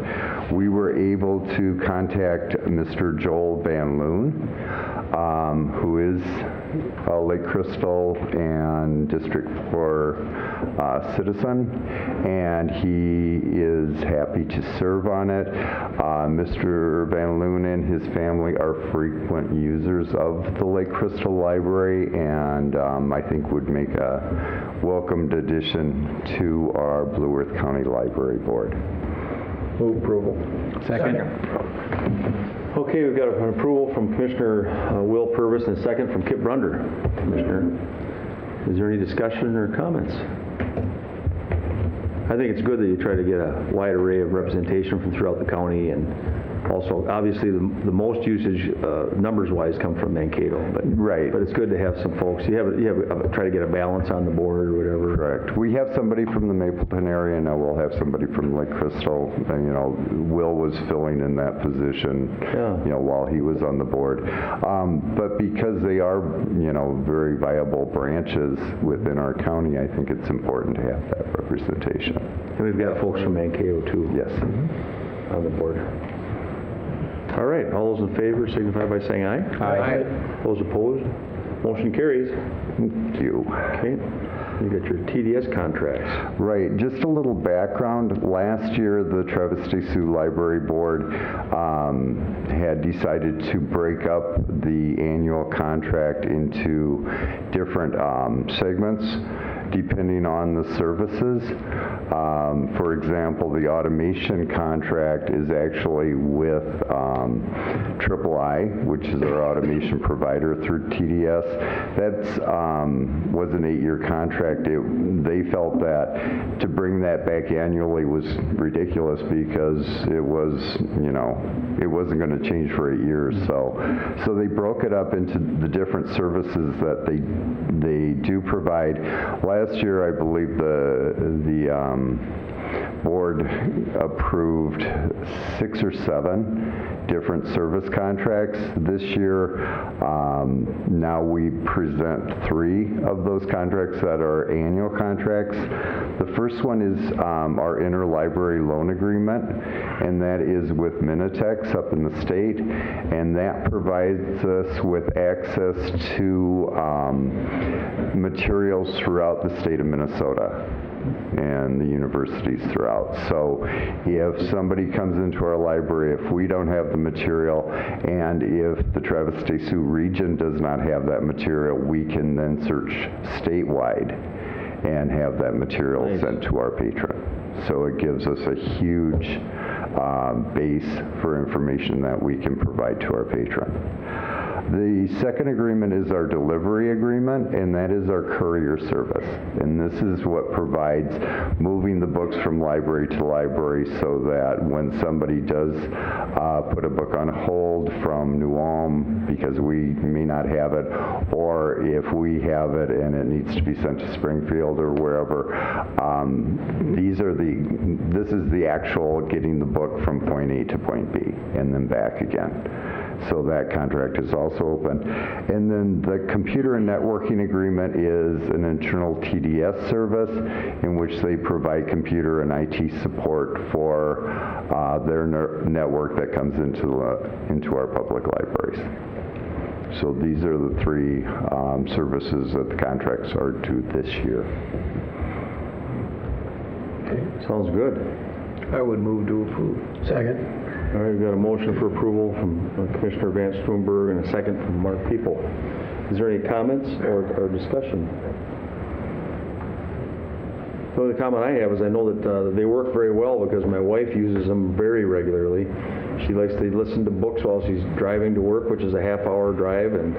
H: We were able to contact Mr. Joel Van Loon, who is a Lake Crystal and District 4 citizen, and he is happy to serve on it. Mr. Van Loon and his family are frequent users of the Lake Crystal Library, and I think would make a welcomed addition to our Blue Earth County Library Board.
B: Move approval.
E: Second.
A: Okay, we've got an approval from Commissioner Will Purvis and a second from Kip Brunder. Commissioner, is there any discussion or comments? I think it's good that you try to get a wide array of representation from throughout the county, and also, obviously, the most usage, numbers-wise, come from Mankato. But,
H: Right.
A: But it's good to have some folks. You have try to get a balance on the board or whatever.
H: Correct. We have somebody from the Mapleton area, now we'll have somebody from Lake Crystal. And, you know, Will was filling in that position,
A: Yeah.
H: you know, while he was on the board. But because they are, you know, very viable branches within our county, I think it's important to have that representation.
A: And we've got folks from Mankato, too.
H: Yes.
A: On the board. All right, all those in favor signify by saying aye.
E: Aye.
A: Those opposed, motion carries.
H: Thank you.
A: Okay, you got your TDS contracts.
H: Right, just a little background. Last year, the Travis Day Sioux Library Board had decided to break up the annual contract into different segments depending on the services. For example, the automation contract is actually with III, which is our automation provider through TDS. That's was an 8-year contract. They felt that to bring that back annually was ridiculous because it was, you know, it wasn't going to change for 8 years. So they broke it up into the different services that they do provide. Last year, I believe the board approved 6 or 7 different service contracts. This year, now we present 3 of those contracts that are annual contracts. The first one is our interlibrary loan agreement, and that is with Minitex up in the state, and that provides us with access to materials throughout the state of Minnesota and the universities throughout. So if somebody comes into our library, if we don't have the material, and if the Travis Day Sioux region does not have that material, we can then search statewide and have that material sent to our patron. So it gives us a huge base for information that we can provide to our patron. The second agreement is our delivery agreement, and that is our courier service. And this is what provides moving the books from library to library so that when somebody does put a book on hold from New Ulm because we may not have it, or if we have it and it needs to be sent to Springfield or wherever, this is the actual getting the book from point A to point B and then back again. So that contract is also open. And then the computer and networking agreement is an internal TDS service in which they provide computer and IT support for their network that comes into our public libraries. So these are the 3 services that the contracts are due this year.
A: Sounds good.
B: I would move to approve.
G: Second.
A: All right, we've got a motion for approval from Commissioner Van Stoomberg and a second from Mark People. Is there any comments or discussion? The only comment I have is I know that they work very well because my wife uses them very regularly. She likes to listen to books while she's driving to work, which is a half-hour drive, and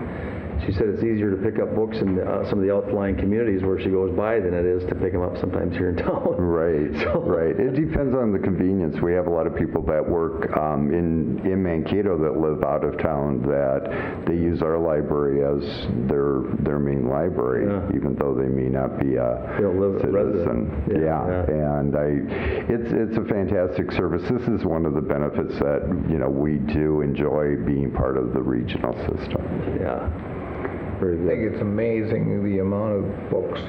A: she said it's easier to pick up books in some of the outlying communities where she goes by than it is to pick them up sometimes here in town.
H: Right, right. It depends on the convenience. We have a lot of people that work in Mankato that live out of town that they use our library as their main library, even though they may not be a citizen. And it's a fantastic service. This is one of the benefits that we do enjoy being part of the regional system.
A: Yeah.
B: I think it's amazing the amount of books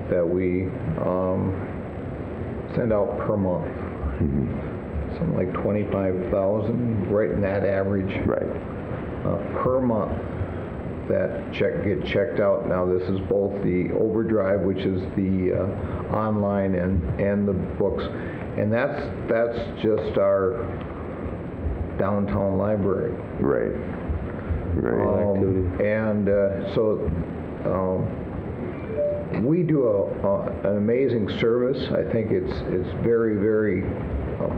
B: that we send out per month. Something like 25,000, right in that average.
H: Right.
B: Per month that get checked out. Now this is both the Overdrive, which is the online, and the books, and that's just our downtown library.
H: Right.
B: We do an amazing service. I think it's very, very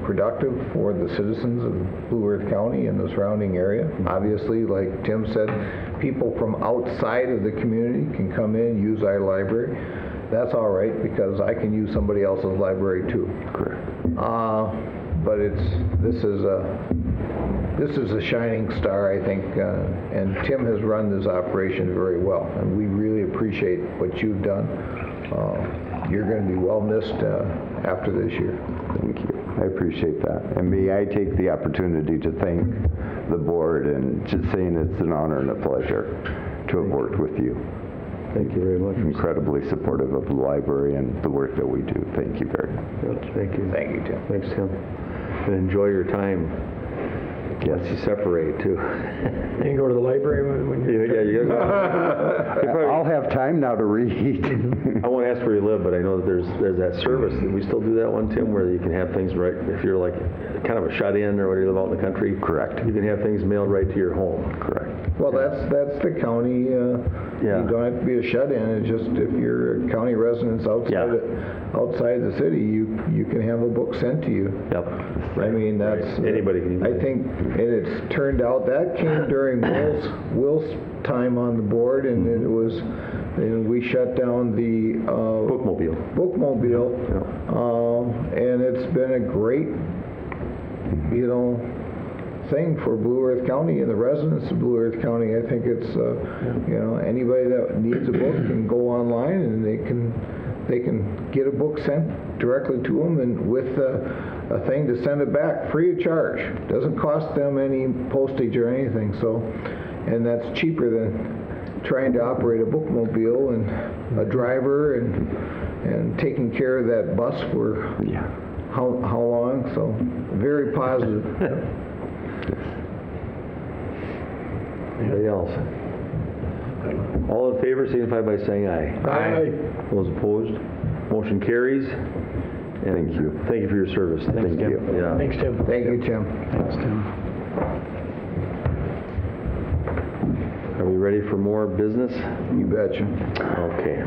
B: productive for the citizens of Blue Earth County and the surrounding area. Obviously, like Tim said, people from outside of the community can come in, use our library. That's all right, because I can use somebody else's library too.
H: Correct.
B: But this is a shining star, I think, and Tim has run this operation very well, and we really appreciate what you've done. You're going to be well missed after this year.
H: Thank you. I appreciate that. And may I take the opportunity to thank the board and just saying it's an honor and a pleasure to have worked with you.
A: Thank you very much.
H: Incredibly supportive of the library and the work that we do. Thank you very much.
A: Thank you.
B: Thank you, Tim.
A: Thanks, Tim. And enjoy your time. Yes, you separate too.
G: You can go to the library when you're...
A: Yeah, you gotta
H: I'll have time now to read.
A: I won't ask where you live, but I know that there's that service. We still do that one, Tim, where you can have things right, if you're like kind of a shut-in or whether you live out in the country.
H: Correct.
A: You can have things mailed right to your home.
H: Correct.
B: Well, that's the county.
A: Yeah.
B: You don't have to be a shut-in. It's just if you're a county resident outside the city, you can have a book sent to you.
A: Yep.
B: I mean, that's
A: Anybody can.
B: I think, and it's turned out that came during Will's time on the board, and it was, and we shut down the
A: Bookmobile.
B: And it's been a great, thing for Blue Earth County and the residents of Blue Earth County. I think it's, anybody that needs a book can go online and they can get a book sent directly to them, and with a thing to send it back free of charge. Doesn't cost them any postage or anything. So, and that's cheaper than trying to operate a bookmobile and a driver and taking care of that bus for how long. So, very positive.
A: Anybody else? All in favor, signify by saying aye.
G: Aye.
A: Those opposed? Motion carries. And
H: Thank you.
A: Thank you for your service.
H: Thank you.
A: Yeah.
G: Thanks, Tim.
B: Thank you, Tim.
C: Thanks, Tim.
A: Are we ready for more business?
B: You betcha.
A: Okay.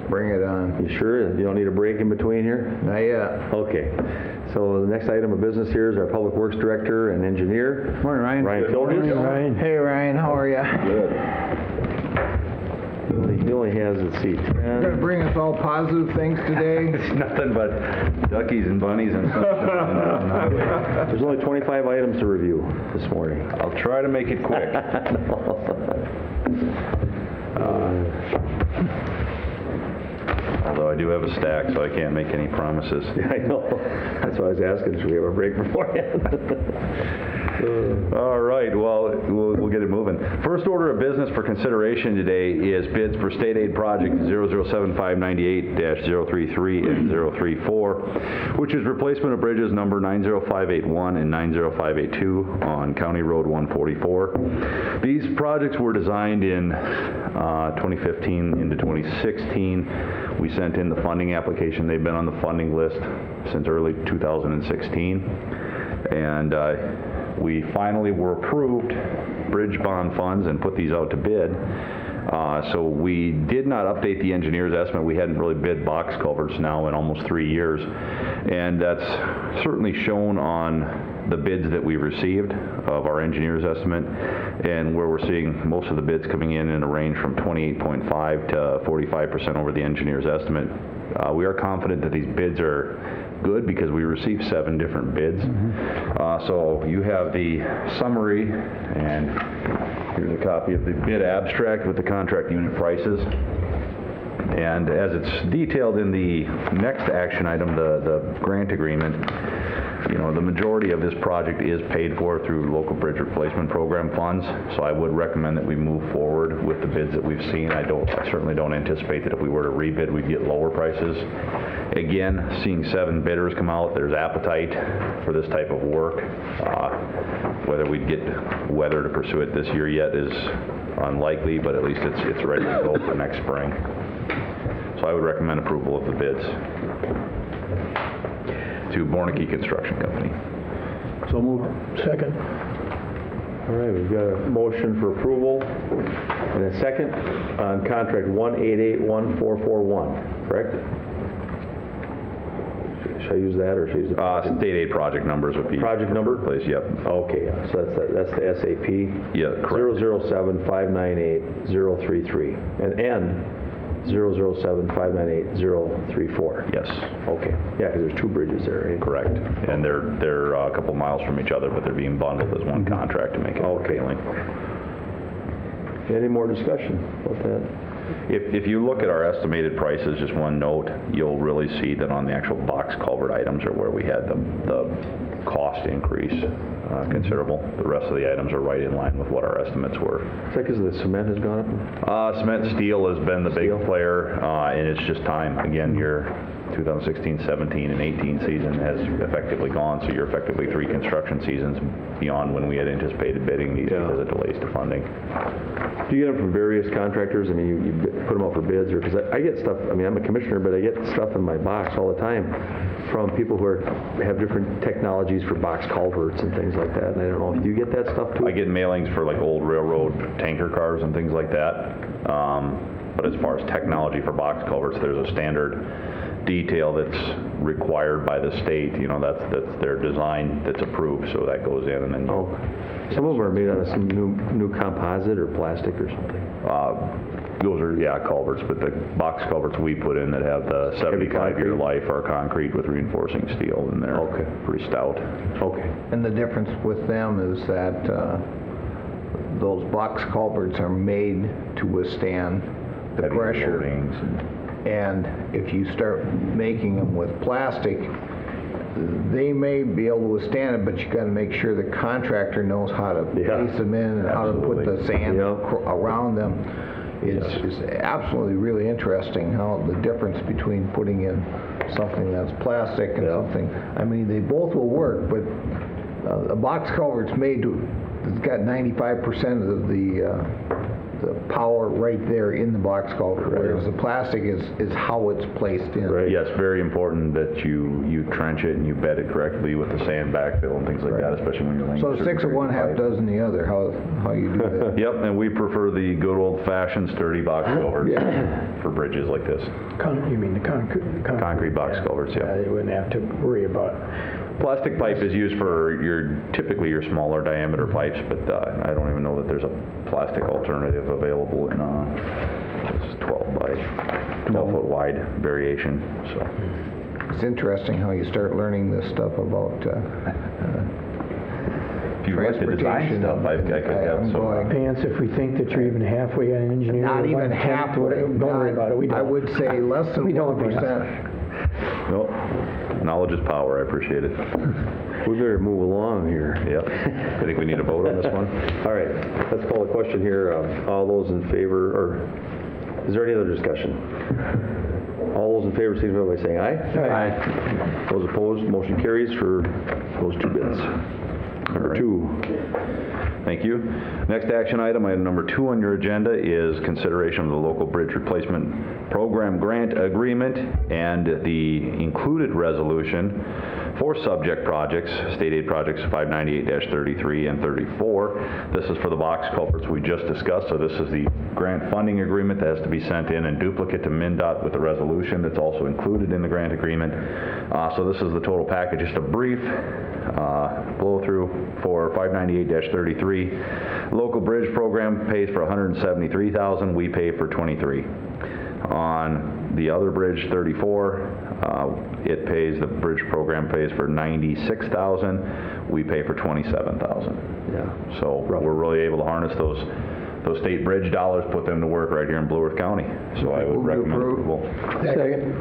B: Bring it on.
A: You sure? You don't need a break in between here?
B: Not yet.
A: Okay. So the next item of business here is our Public Works Director and Engineer.
B: Morning, Ryan.
A: Ryan Fildes.
G: Ryan.
B: Hey, Ryan. How are you?
A: Good. He only has, let's see,
B: You're going to bring us all positive things today?
E: Nothing but duckies and bunnies and sunshine.
A: there's only 25 items to review this morning.
E: I'll try to make it quick. Although I do have a stack, so I can't make any promises.
A: I know. That's why I was asking, should we have a break beforehand?
E: All right, well, we'll get it moving. First order of business for consideration today is bids for state aid project 007598-033 and 034, which is replacement of bridges number 90581 and 90582 on County Road 144. These projects were designed in 2015 into 2016. We sent in the funding application. They've been on the funding list since early 2016. And we finally were approved bridge bond funds and put these out to bid. So we did not update the engineer's estimate. We hadn't really bid box culverts now in almost 3 years. And that's certainly shown on the bids that we received of our engineer's estimate, and where we're seeing most of the bids coming in a range from 28.5 to 45% over the engineer's estimate. We are confident that these bids are good because we received 7 different bids. So you have the summary, and here's a copy of the bid abstract with the contract unit prices. And as it's detailed in the next action item, the grant agreement, the majority of this project is paid for through local bridge replacement program funds. So I would recommend that we move forward with the bids that we've seen. I certainly don't anticipate that if we were to rebid, we'd get lower prices. Again, seeing 7 bidders come out, there's appetite for this type of work. Whether we'd get weather to pursue it this year yet is unlikely, but at least it's ready to go for next spring. So I would recommend approval of the bids to Bornicke Construction Company.
A: So moved.
G: Second.
A: All right, we've got a motion for approval and a second on contract 1881441, correct? should I use that, or should I use the
E: State aid project numbers would be.
A: project number?
E: Please, yep.
A: Okay, so that's the SAP?
E: Yeah, correct.
A: 007-598-033, and 007-598-034.
E: Yes.
A: Okay, yeah, because there's two bridges there, right?
E: Correct. And they're a couple miles from each other, but they're being bundled as one contract to make it appealing.
A: Any more discussion about that?
E: If you look at our estimated prices, just one note, you'll really see that on the actual box culvert items are where we had the cost increase considerable. The rest of the items are right in line with what our estimates were.
A: Is that because the cement has gone up?
E: Cement and steel has been the big player, and it's just time. Again, your 2016, 17, and 18 season has effectively gone, so you're effectively 3 construction seasons beyond when we had anticipated bidding these because of delays to funding.
A: Do you get them from various contractors? I mean, you put them out for bids, or, because I get stuff, I mean, I'm a commissioner, but I get stuff in my box all the time from people who have different technologies for box culverts and things like that, and I don't know, do you get that stuff too?
E: I get mailings for like old railroad tanker cars and things like that, but as far as technology for box culverts, there's a standard detail that's required by the state, that's their design that's approved, so that goes in and then
A: some of them are made out of some new composite or plastic or something.
E: those are, culverts, but the box culverts we put in that have the 75-year life are concrete with reinforcing steel, and they're pretty stout.
A: Okay.
B: And the difference with them is that those box culverts are made to withstand the
E: Heavy
B: pressure.
E: loadings
B: And if you start making them with plastic, they may be able to withstand it, but you got to make sure the contractor knows how to place them in and how to put the sand around them. It's absolutely really interesting how the difference between putting in something that's plastic and something. I mean, they both will work, but a box culvert's made to, it's got 95% of the power right there in the box culvert, whereas the plastic is how it's placed in.
E: Right. Yes, very important that you trench it and you bed it correctly with the sand backfill and things like that, especially when you're laying.
B: So 6 of one, half dozen the other. How you do that?
E: Yep, and we prefer the good old-fashioned sturdy box culverts for bridges like this.
G: You mean the concrete?
E: Concrete box culverts, yeah.
G: You wouldn't have to worry about.
E: Plastic pipe is used for typically your smaller diameter pipes, but I don't even know that there's a plastic alternative available in this 12 by 12 foot wide variation. So
B: It's interesting how you start learning this stuff about
E: if you like the design stuff, I could have some.
G: Vance, if we think that you're even halfway on engineering.
B: Not even halfway.
G: Don't worry about it. We don't.
B: I would say less than 1%.
E: Nope. Knowledge is power. I appreciate it.
A: We better move along here.
E: Yep. I think we need a vote on this one.
A: All right, let's call the question here. All those in favor, or is there any other discussion? All those in favor, signify by saying aye.
G: Aye.
A: Those opposed, motion carries for those 2 bids. Number 2.
E: Thank you. Next action item number 2 on your agenda is consideration of the local bridge replacement program grant agreement and the included resolution for subject projects, state aid projects 598-33 and 34. This is for the box culverts we just discussed, so this is the grant funding agreement that has to be sent in duplicate to MnDOT with the resolution that's also included in the grant agreement. So this is the total package. Just a brief blow through for 598-33. Local bridge program pays for $173,000. We pay for $23,000. On the other bridge, 34, the bridge program pays for $96,000. We pay for $27,000.
A: Yeah.
E: So we're really able to harness those state bridge dollars, put them to work right here in Blue Earth County. So I would recommend approval.
G: Second.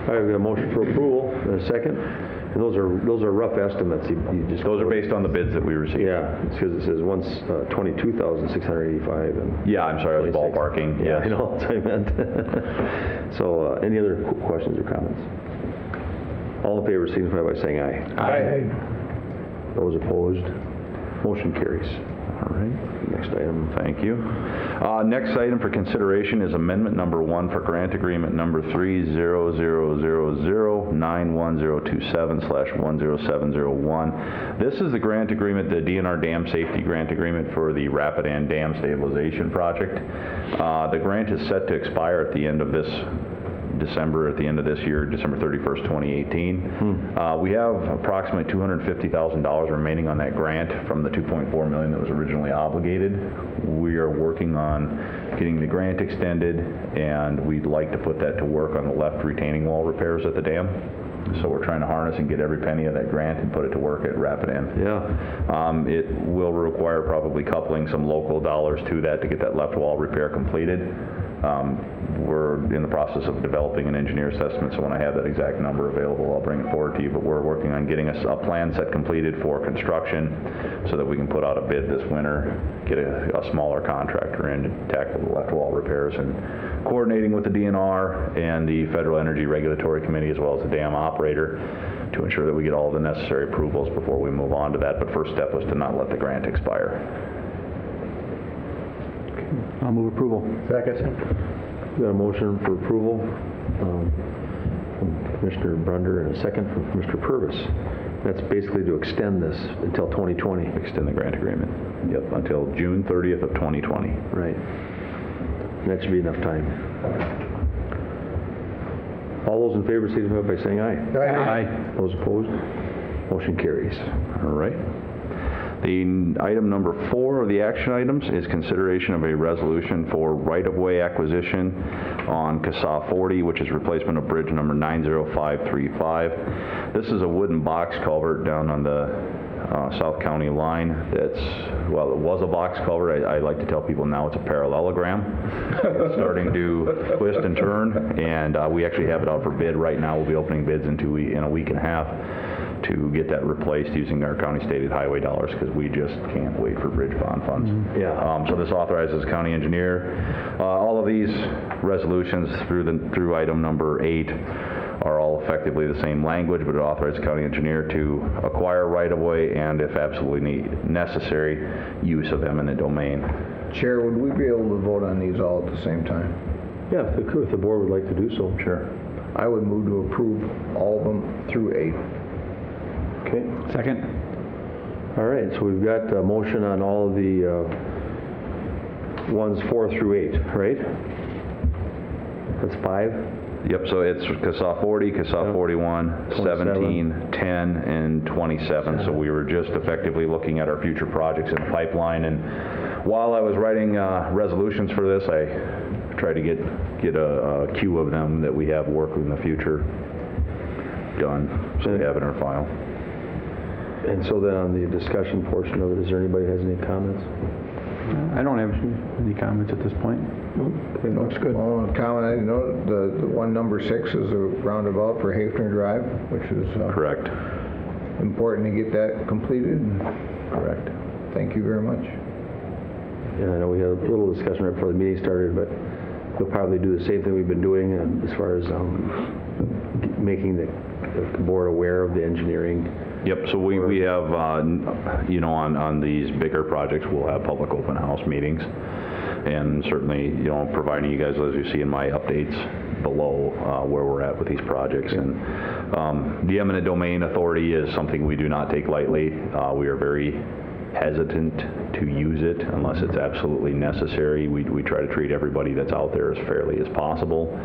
A: All right, we got a motion for approval and a second. And those are rough estimates.
E: Those are based on the bids that we received.
A: Yeah, it's because it says one's 22,685 and.
E: Yeah, I'm sorry, I was ballparking.
A: Yeah, I know, that's what I meant. So, any other questions or comments? All in favor, signify by saying aye.
G: Aye.
A: Those opposed, motion carries.
E: All right.
A: Next item.
E: Thank you. Next item for consideration is amendment number 1 for grant agreement number 30000911027/10701. This is the grant agreement, the DNR Dam Safety Grant Agreement for the Rapidan Dam Stabilization Project. The grant is set to expire at the end of this December, at the end of this year, December 31st, 2018. We have approximately $250,000 remaining on that grant from the $2.4 million that was originally obligated. We are working on getting the grant extended, and we'd like to put that to work on the left retaining wall repairs at the dam. So we're trying to harness and get every penny of that grant and put it to work at Rapid End.
A: Yeah.
E: It will require probably coupling some local dollars to that to get that left wall repair completed. We're in the process of developing an engineer's assessment, so when I have that exact number available, I'll bring it forward to you. But we're working on getting a plan set completed for construction so that we can put out a bid this winter, get a smaller contractor in to tackle the left wall repairs, and coordinating with the DNR and the Federal Energy Regulatory Committee as well as the dam operator to ensure that we get all the necessary approvals before we move on to that. But first step was to not let the grant expire.
A: I'll move approval.
G: Second.
A: We got a motion for approval from Commissioner Brunder and a second from Commissioner Purvis. That's basically to extend this until 2020.
E: Extend the grant agreement. Yep, until June 30th of 2020.
A: Right. That should be enough time. All those in favor signify by saying aye.
G: Aye.
A: Those opposed? Motion carries.
E: All right. The item number 4 of the action items is consideration of a resolution for right-of-way acquisition on CASA 40, which is replacement of bridge number 90535. This is a wooden box culvert down on the South County line. That's, well, it was a box culvert. I like to tell people now it's a parallelogram. It's starting to twist and turn, and we actually have it out for bid right now. We'll be opening bids in a week and a half to get that replaced using our county stated highway dollars, because we just can't wait for bridge bond funds. So this authorizes county engineer. All of these resolutions through item number 8 are all effectively the same language, but it authorizes the county engineer to acquire right-of-way and, if absolutely necessary, use of eminent domain.
B: Chair, would we be able to vote on these all at the same time?
A: Yeah, if the board would like to do so.
E: Sure.
B: I would move to approve all of them through 8.
A: Okay.
C: Second.
A: All right, so we've got a motion on all of the ones 4 through 8, right? That's 5?
E: Yep, so it's CASA 40, CASA 41, 17, 10, and 27. So we were just effectively looking at our future projects in the pipeline. And while I was writing resolutions for this, I tried to get a queue of them that we have work in the future done, so we have it in our file.
A: And so then on the discussion portion of it, is there anybody who has any comments?
C: I don't have any comments at this point.
B: Okay, looks good. Well, comment, the one number 6 is a roundabout for Hafner Drive, which is
E: Correct.
B: important to get that completed.
E: Correct.
B: Thank you very much.
A: And I know we had a little discussion right before the meeting started, but we'll probably do the same thing we've been doing as far as making the board aware of the engineering.
E: Yep, so we have, on these bigger projects, we'll have public open house meetings. And certainly, providing you guys, as you see in my updates below, where we're at with these projects. And the eminent domain authority is something we do not take lightly. We are very hesitant to use it unless it's absolutely necessary. We try to treat everybody that's out there as fairly as possible.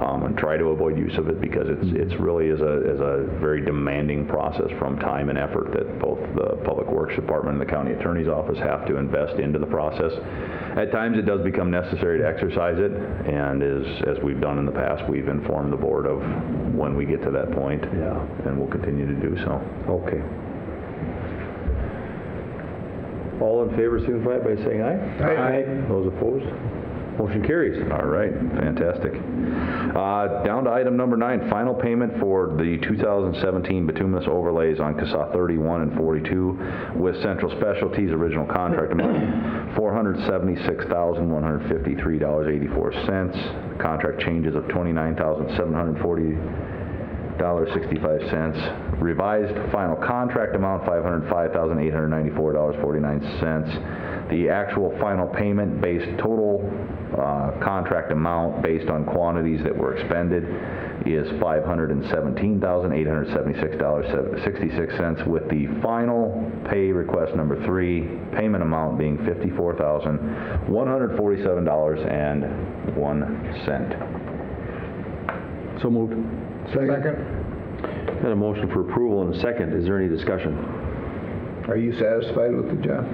E: And try to avoid use of it, because it's really is a very demanding process from time and effort that both the Public Works Department and the County Attorney's Office have to invest into the process. At times it does become necessary to exercise it, and as we've done in the past, we've informed the board of when we get to that point.
A: Yeah.
E: And we'll continue to do so.
A: Okay. All in favor signify by saying aye.
G: Aye.
A: Those opposed? Motion carries.
E: All right, fantastic. Down to item number 9, final payment for the 2017 bituminous overlays on CASA 31 and 42 with Central Specialties, original contract amount $476,153.84. Contract changes of $29,740.65. Revised final contract amount $505,894.49. The actual final payment based total contract amount based on quantities that were expended is $517,876.66, with the final pay request number 3 payment amount being $54,147.01.
A: So moved.
B: Second.
A: Got a motion for approval and a second. Is there any discussion?
B: Are you satisfied with the job?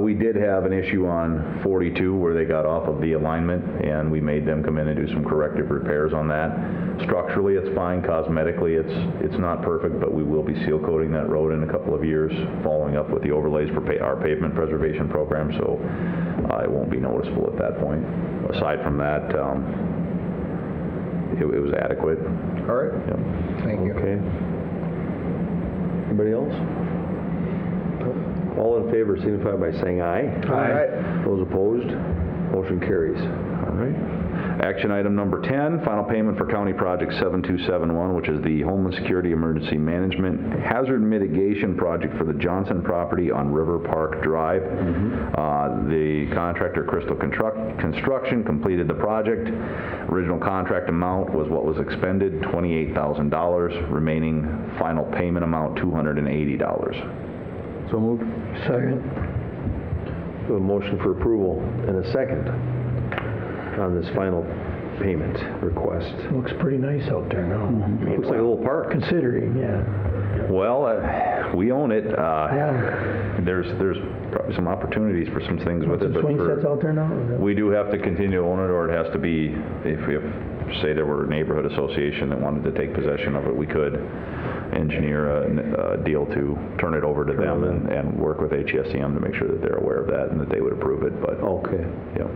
E: We did have an issue on 42 where they got off of the alignment, and we made them come in and do some corrective repairs on that. Structurally, it's fine. Cosmetically, it's not perfect, but we will be seal coating that road in a couple of years, following up with the overlays for our pavement preservation program, so it won't be noticeable at that point. Aside from that, it was adequate.
B: All right.
E: Yep.
B: Thank you.
A: Okay. Anybody else? All in favor signify by saying aye.
B: Aye.
A: Those opposed, motion carries.
E: All right. Action item number 10, final payment for County Project 7271, which is the Homeland Security Emergency Management Hazard Mitigation Project for the Johnson property on River Park Drive. The contractor, Crystal Construction, completed the project. Original contract amount was what was expended, $28,000. Remaining final payment amount, $280.
A: So moved.
G: Second.
A: We have a motion for approval and a second on this final payment request.
G: Looks pretty nice out there now.
A: Looks like a little park.
G: Considering, yeah.
E: Well, we own it.
G: Yeah.
E: There's probably some opportunities for some things with it.
G: Some swing sets out there now?
E: We do have to continue to own it, or it has to be, if say there were a neighborhood association that wanted to take possession of it, we could engineer a deal to turn it over to them and work with HSCM to make sure that they're aware of that and that they would approve it. But
A: Okay.
E: yeah,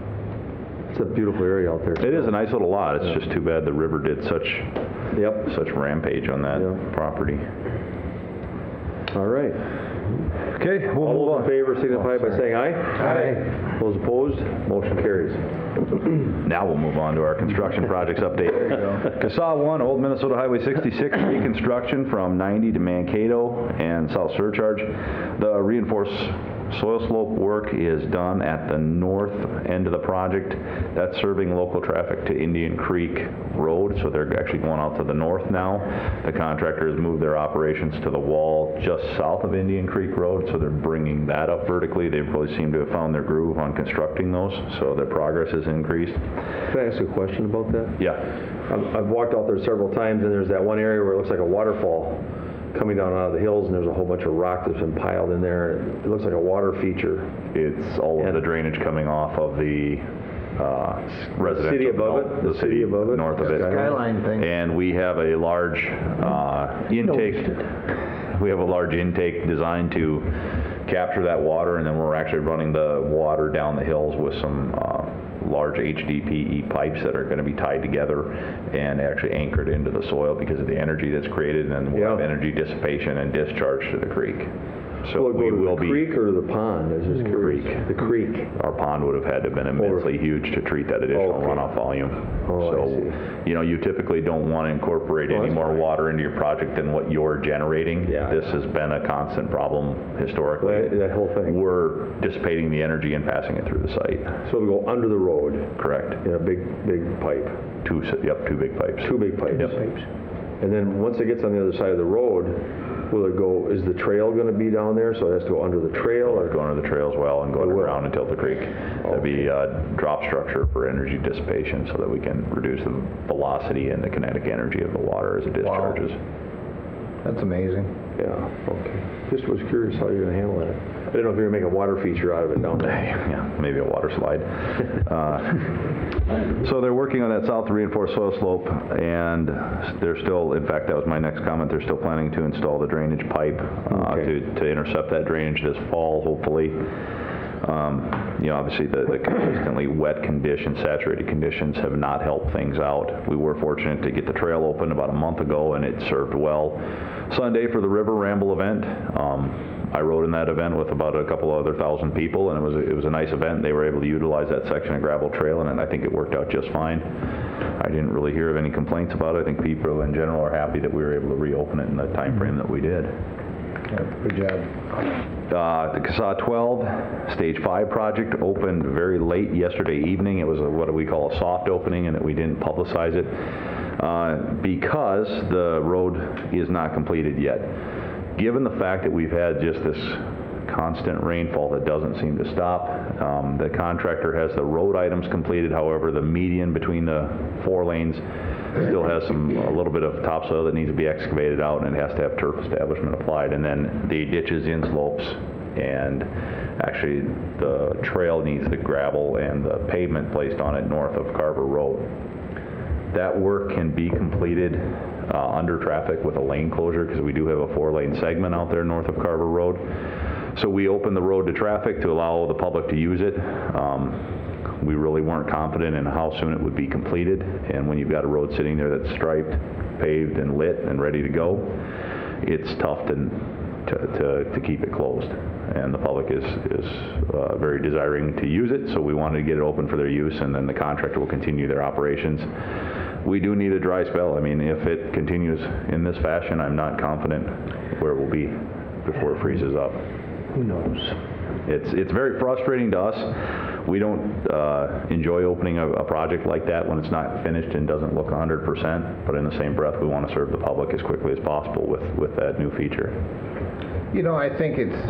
A: It's a beautiful area out there.
E: it is a nice little lot. It's just too bad the river did such rampage on that property.
A: All right.
E: Okay, we'll move
A: All
E: on.
A: those in favor signify by saying aye.
B: Aye.
A: Those opposed, motion carries.
E: Now we'll move on to our construction projects update. CASA 1, Old Minnesota Highway 66 reconstruction from 90 to Mankato and South Surcharge. The reinforced soil slope work is done at the north end of the project. That's serving local traffic to Indian Creek Road, so they're actually going out to the north now. The contractor has moved their operations to the wall just south of Indian Creek Road, so they're bringing that up vertically. They really seem to have found their groove on constructing those, so their progress has increased.
A: Can I ask a question about that?
E: Yeah.
A: I've walked out there several times, and there's that one area where it looks like a waterfall coming down out of the hills, and there's a whole bunch of rock that's been piled in there. It looks like a water feature.
E: It's all of the drainage coming off of the residential.
A: City above it?
E: The city
A: above it?
E: north of it.
B: Skyline thing.
E: And we have a large intake. We have a large intake designed to capture that water, and then we're actually running the water down the hills with some large HDPE pipes that are going to be tied together and actually anchored into the soil because of the energy that's created, and we'll have energy dissipation and discharge to the creek. So
A: Will it
E: we
A: go to
E: will
A: the
E: be
A: creek or the pond? I was just curious.
E: Creek.
A: The creek.
E: Our pond would have had to have been immensely huge to treat that additional
A: Okay.
E: runoff volume.
A: Oh, I
E: So,
A: see.
E: you typically don't want to incorporate any
A: that's
E: more
A: fine.
E: water into your project than what you're generating.
A: Yeah.
E: This has been a constant problem historically.
A: That whole thing.
E: We're dissipating the energy and passing it through the site.
A: So we go under the road
E: Correct.
A: in a big pipe.
E: Two big pipes.
A: Two big pipes.
E: Yep.
A: And then once it gets on the other side of the road, will it go, is the trail going to be down there? So it has to go under the trail or?
E: Go under the trail as well and go
A: It will.
E: underground until the creek. That'd be a drop structure for energy dissipation so that we can reduce the velocity and the kinetic energy of the water as it discharges.
B: That's amazing.
A: Yeah, okay. Just was curious how you're going to handle that. I didn't know if you were going to make a water feature out of it down there.
E: Yeah, maybe a water slide. So they're working on that south reinforced soil slope, and they're still, in fact, that was my next comment, they're still planning to install the drainage pipe
A: Okay.
E: to intercept that drainage this fall, hopefully. Obviously the consistently wet conditions, saturated conditions have not helped things out. We were fortunate to get the trail open about a month ago, and it served well. Sunday for the River Ramble event. I rode in that event with about a couple of other thousand people, and it was a nice event. They were able to utilize that section of gravel trail, and I think it worked out just fine. I didn't really hear of any complaints about it. I think people in general are happy that we were able to reopen it in the time frame that we did.
B: Good job.
E: The CASA 12 Stage 5 project opened very late yesterday evening. It was what we call a soft opening, and that we didn't publicize it because the road is not completed yet. Given the fact that we've had just this constant rainfall that doesn't seem to stop. The contractor has the road items completed, however, the median between the 4 lanes still has a little bit of topsoil that needs to be excavated out, and it has to have turf establishment applied. And then the ditches in slopes, and actually the trail needs the gravel and the pavement placed on it north of Carver Road. That work can be completed under traffic with a lane closure, because we do have a 4-lane segment out there north of Carver Road. So we opened the road to traffic to allow the public to use it. We really weren't confident in how soon it would be completed, and when you've got a road sitting there that's striped, paved, and lit and ready to go, it's tough to keep it closed. And the public is very desiring to use it, so we wanted to get it open for their use, and then the contractor will continue their operations. We do need a dry spell. I mean, if it continues in this fashion, I'm not confident where it will be before it freezes up.
G: Who knows?
E: It's very frustrating to us. We don't enjoy opening a project like that when it's not finished and doesn't look 100%, but in the same breath, we want to serve the public as quickly as possible with that new feature.
B: You know, I think it's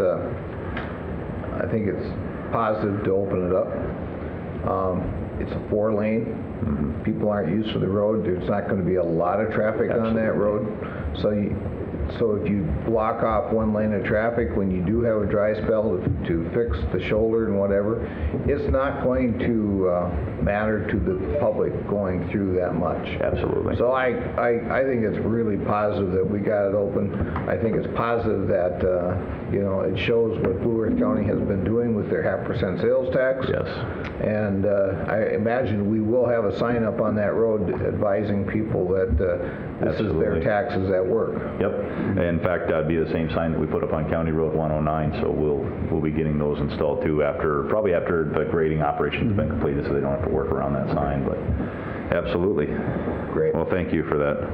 B: positive to open it up. It's a 4-lane. People aren't used to the road. There's not going to be a lot of traffic on that road. So if you block off 1 lane of traffic when you do have a dry spell to fix the shoulder and whatever, it's not going to matter to the public going through that much.
E: Absolutely.
B: So I think it's really positive that we got it open. I think it's positive that it shows what Blue Earth County has been doing with their 0.5% sales tax.
E: Yes.
B: And I imagine we will have a sign up on that road advising people that this is their taxes at work.
E: Yep. In fact, that'd be the same sign that we put up on County Road 109, so we'll be getting those installed too probably after the grading operation's been completed, so they don't have to work around that sign. But absolutely.
B: Great.
E: Well, thank you for that.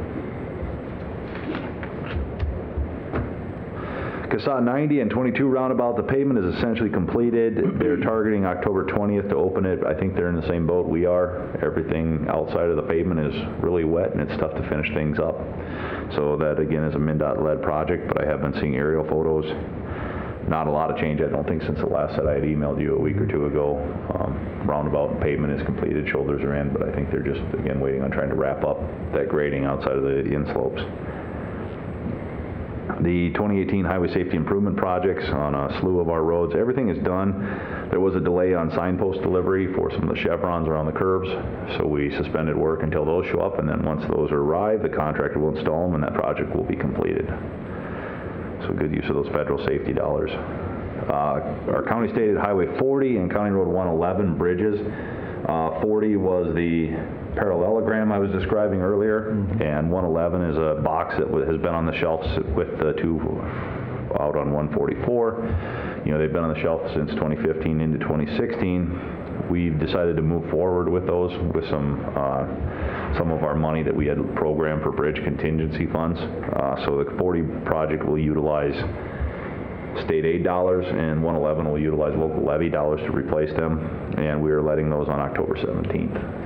E: CSAH 90 and 22 roundabout, the pavement is essentially completed. They're targeting October 20th to open it. I think they're in the same boat we are. Everything outside of the pavement is really wet, and it's tough to finish things up. So that, again, is a MnDOT-led project, but I have been seeing aerial photos. Not a lot of change, I don't think, since the last that I had emailed you a week or two ago. Roundabout and pavement is completed, shoulders are in, but I think they're just, again, waiting on trying to wrap up that grading outside of the inslopes. The 2018 highway safety improvement projects on a slew of our roads, everything is done. There was a delay on signpost delivery for some of the chevrons around the curbs, so we suspended work until those show up, and then once those arrive, the contractor will install them and that project will be completed. So good use of those federal safety dollars. Our county stated Highway 40 and County Road 111 bridges. 40 was the parallelogram I was describing earlier, and 111 is a box that has been on the shelves with the 2 out on 144. They've been on the shelf since 2015 into 2016. We've decided to move forward with those with some of our money that we had programmed for bridge contingency funds. So the 40 project will utilize state aid dollars, and 111 will utilize local levy dollars to replace them, and we are letting those on October 17th.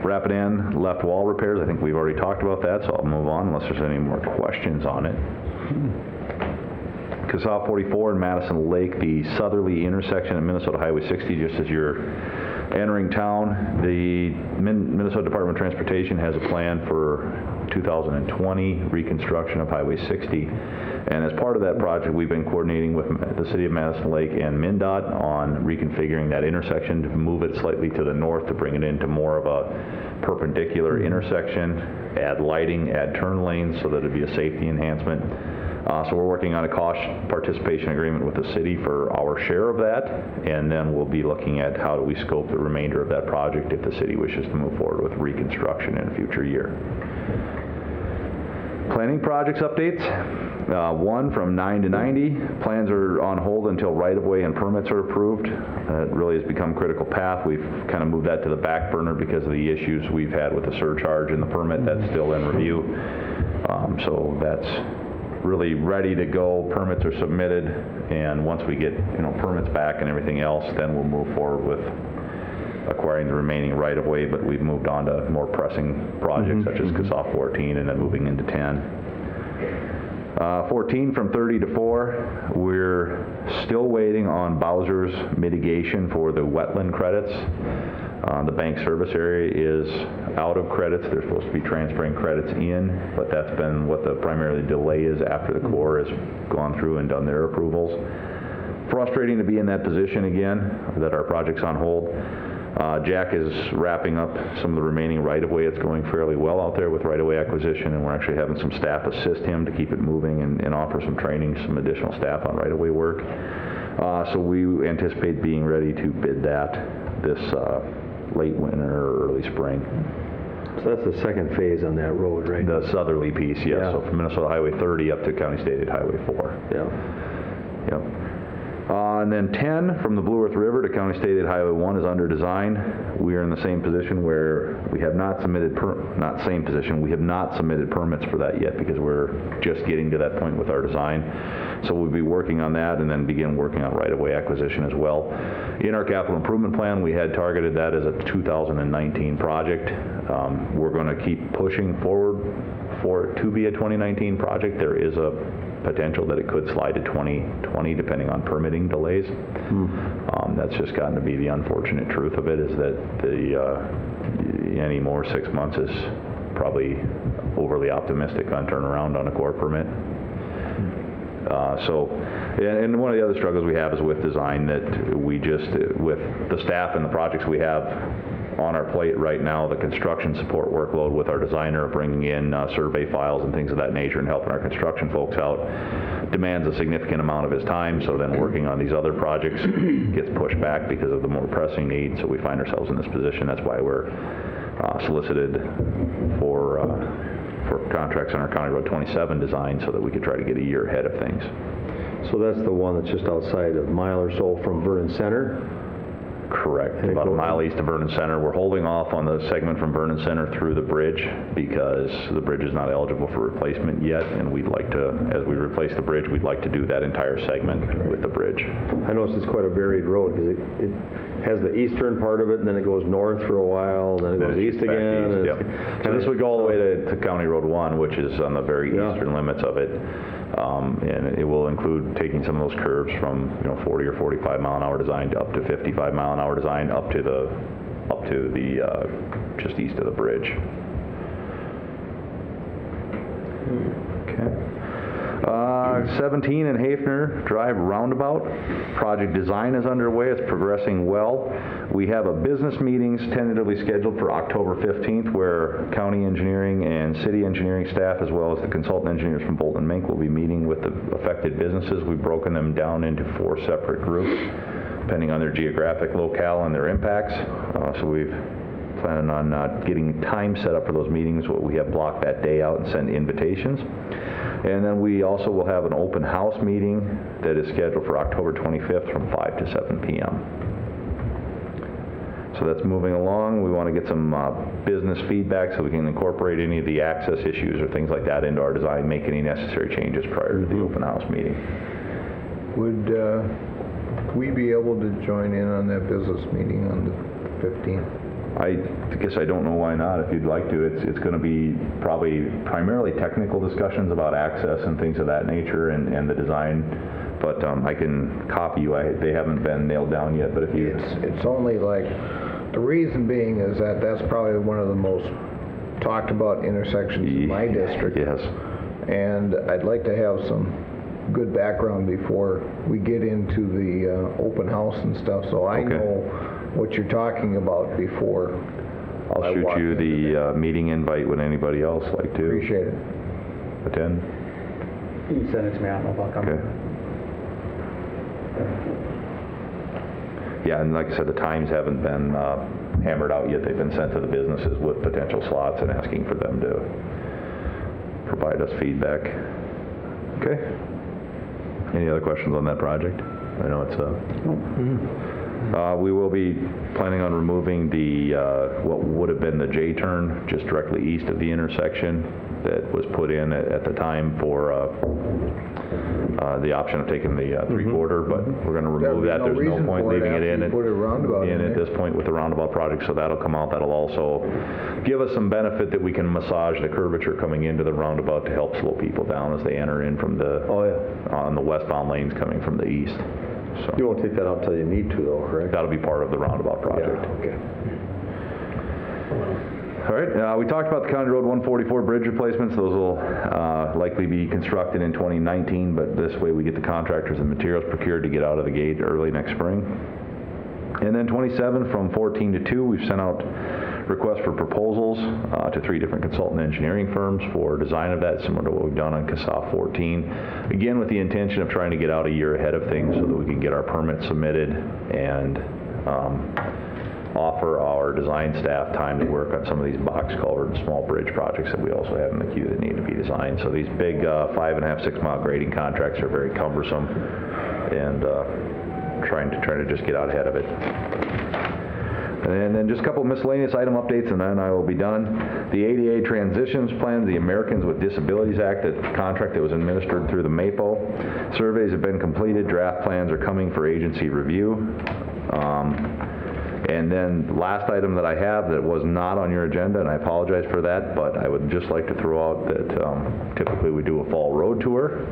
E: Rapid End left wall repairs, I think we've already talked about that, so I'll move on unless there's any more questions on it. CSAH 44 and Madison Lake, the southerly intersection of Minnesota Highway 60, just as you're entering town. The Minnesota Department of Transportation has a plan for 2020 reconstruction of Highway 60. And as part of that project, we've been coordinating with the City of Madison Lake and MnDOT on reconfiguring that intersection to move it slightly to the north to bring it into more of a perpendicular intersection, add lighting, add turn lanes so that it'd be a safety enhancement. So we're working on a cost participation agreement with the city for our share of that, and then we'll be looking at how do we scope the remainder of that project if the city wishes to move forward with reconstruction in a future year. Planning projects updates. 1 from 9 to 90. Plans are on hold until right-of-way and permits are approved. It really has become critical path. We've kind of moved that to the back burner because of the issues we've had with the surcharge and the permit. That's still in review. So that's really ready to go. Permits are submitted, and once we get permits back and everything else, then we'll move forward with acquiring the remaining right-of-way, but we've moved on to more pressing projects such as CSAH 14 and then moving into 10. 14 from 30 to 4, we're still waiting on Bowser's mitigation for the wetland credits. The bank service area is out of credits. They're supposed to be transferring credits in, but that's been what the primarily delay is after the Corps has gone through and done their approvals. Frustrating to be in that position again, that our project's on hold. Jack is wrapping up some of the remaining right-of-way. It's going fairly well out there with right-of-way acquisition, and we're actually having some staff assist him to keep it moving and offer some training, some additional staff on right-of-way work. So we anticipate being ready to bid that this late winter or early spring.
A: So that's the second phase on that road, right?
E: The southerly piece, yes.
A: Yeah.
E: So from Minnesota Highway 30 up to County State Highway 4.
A: Yeah.
E: Yep. And then 10 from the Blue Earth River to County State Highway 1 is under design. We are in the same position where we have not submitted, we have not submitted permits for that yet because we're just getting to that point with our design. So we'll be working on that and then begin working on right-of-way acquisition as well. In our capital improvement plan, we had targeted that as a 2019 project. We're going to keep pushing forward for it to be a 2019 project. There is a potential that it could slide to 2020 depending on permitting delays. That's just gotten to be the unfortunate truth of it, is that any more 6 months is probably overly optimistic on turnaround on a Corps permit. And one of the other struggles we have is with design, that we just, with the staff and the projects we have on our plate right now, the construction support workload with our designer bringing in survey files and things of that nature and helping our construction folks out demands a significant amount of his time. So then working on these other projects gets pushed back because of the more pressing needs. So we find ourselves in this position. That's why we're solicited for contracts on our County Road 27 design, so that we could try to get a year ahead of things.
A: So that's the one that's just outside of a mile or so from Vernon Center?
E: Correct. About a mile east of Vernon Center. We're holding off on the segment from Vernon Center through the bridge because the bridge is not eligible for replacement yet, and we'd like to, as we replace the bridge, we'd like to do that entire segment with the bridge.
A: I noticed it's quite a varied road because it has the eastern part of it, and then it goes north for a while, then it goes east
E: Back
A: again.
E: east,
A: and
E: yep. So this would go all the way to County Road 1, which is on the very eastern limits of it. And it will include taking some of those curves from 40 or 45 mile an hour design to up to 55 mile an hour design up to the just east of the bridge. Okay. 17 in Hafner Drive Roundabout. Project design is underway. It's progressing well. We have a business meetings tentatively scheduled for October 15th, where county engineering and city engineering staff, as well as the consultant engineers from Bolton Mink, will be meeting with the affected businesses. We've broken them down into 4 separate groups, depending on their geographic locale and their impacts. So we've planning on getting time set up for those meetings. We have blocked that day out and send invitations. And then we also will have an open house meeting that is scheduled for October 25th from 5 to 7 p.m. So that's moving along. We want to get some business feedback so we can incorporate any of the access issues or things like that into our design, make any necessary changes prior to the open house meeting.
B: Would we be able to join in on that business meeting on the 15th?
E: I guess I don't know why not. If you'd like to, it's going to be probably primarily technical discussions about access and things of that nature and the design. But I can copy you. They haven't been nailed down yet. But if you,
B: it's only like, the reason being is that that's probably one of the most talked about intersections in my district.
E: Yes.
B: And I'd like to have some good background before we get into the open house and stuff, so I know what you're talking about before.
E: I'll shoot you the meeting invite. Would anybody else like to
B: Appreciate it.
E: attend?
G: You can send it to me, I don't know if I'll come.
E: Okay. Yeah, and like I said, the times haven't been hammered out yet. They've been sent to the businesses with potential slots and asking for them to provide us feedback. Okay. Any other questions on that project? I know it's we will be planning on removing the what would have been the J-turn just directly east of the intersection. that was put in at the time for the option of taking the three-quarter, but we're going to remove that. There's no point leaving it in at this point with the roundabout project, so that'll come out. That'll also give us some benefit that we can massage the curvature coming into the roundabout to help slow people down as they enter in from the on the westbound lanes coming from the east. So
A: You won't take that out until you need to, though, correct?
E: that'll be part of the roundabout project.
A: Okay.
E: All right, we talked about the County Road 144 bridge replacements. Those will likely be constructed in 2019, but this way we get the contractors and materials procured to get out of the gate early next spring. And then 27, from 14 to 2, we've sent out requests for proposals to 3 different consultant engineering firms for design of that, similar to what we've done on CASA 14. Again, with the intention of trying to get out a year ahead of things so that we can get our permits submitted and offer our design staff time to work on some of these box culvert and small bridge projects that we also have in the queue that need to be designed. So these big 5.5, 6 mile grading contracts are very cumbersome, and trying to just get out ahead of it. And then just a couple of miscellaneous item updates, and then I will be done. The ADA transitions plan, the Americans with Disabilities Act, that contract that was administered through the MAPO. Surveys have been completed. Draft plans are coming for agency review. And then last item that I have that was not on your agenda, and I apologize for that, but I would just like to throw out that typically we do a fall road tour.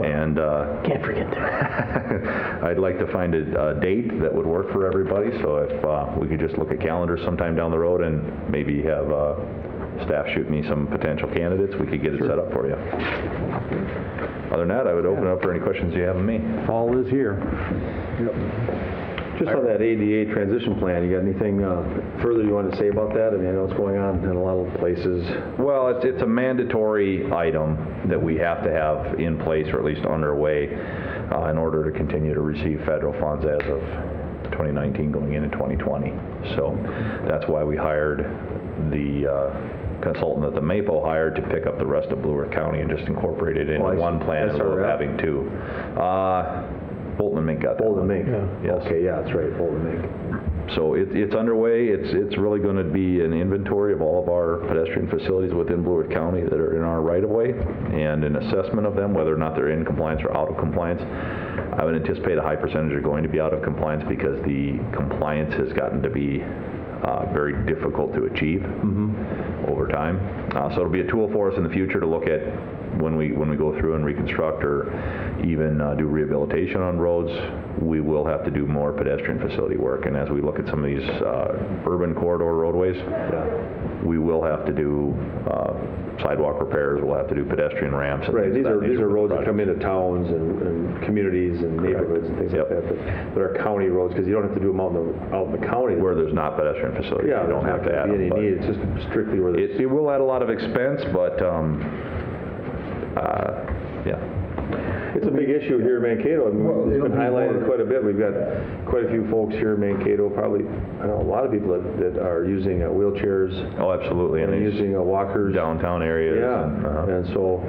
E: And
G: Can't forget that.
E: I'd like to find a date that would work for everybody, so if we could just look at calendars sometime down the road and maybe have staff shoot me some potential candidates, we could get it set up for you. Other than that, I would open it up for any questions you have of me.
C: Fall is here.
A: Just on that ADA transition plan, you got anything further you want to say about that? I mean, I know it's going on in a lot of places.
E: Well, it's a mandatory item that we have to have in place, or at least underway, in order to continue to receive federal funds as of 2019 going into 2020. So that's why we hired the consultant that the MAPO hired to pick up the rest of Blue Earth County and just incorporate it into one plan instead of having two. Bolton and Mink got that.
A: Bolton and Mink.
E: Yes.
A: Okay, yeah, that's right, Bolton and Mink.
E: So it's underway. It's really going to be an inventory of all of our pedestrian facilities within Blue Earth County that are in our right-of-way, and an assessment of them, whether or not they're in compliance or out of compliance. I would anticipate a high percentage are going to be out of compliance because the compliance has gotten to be very difficult to achieve over time. So it'll be a tool for us in the future to look at when we go through and reconstruct or even do rehabilitation on roads. We will have to do more pedestrian facility work, and as we look at some of these urban corridor roadways, we will have to do sidewalk repairs. We'll have to do pedestrian ramps.
A: Right, these are roads that come into towns and communities and neighborhoods and things like that are county roads, because you don't have to do them out in the county.
E: Where there's not pedestrian facilities,
A: Yeah,
E: you don't have to add them.
A: any need. It's just strictly where there's...
E: It will add a lot of expense, but yeah.
A: It's a big issue here in Mankato. I mean, it's been highlighted quite a bit. We've got quite a few folks here in Mankato, probably, I know a lot of people that are using wheelchairs.
E: Oh, absolutely.
A: And using walkers.
E: Downtown areas.
A: Yeah, and so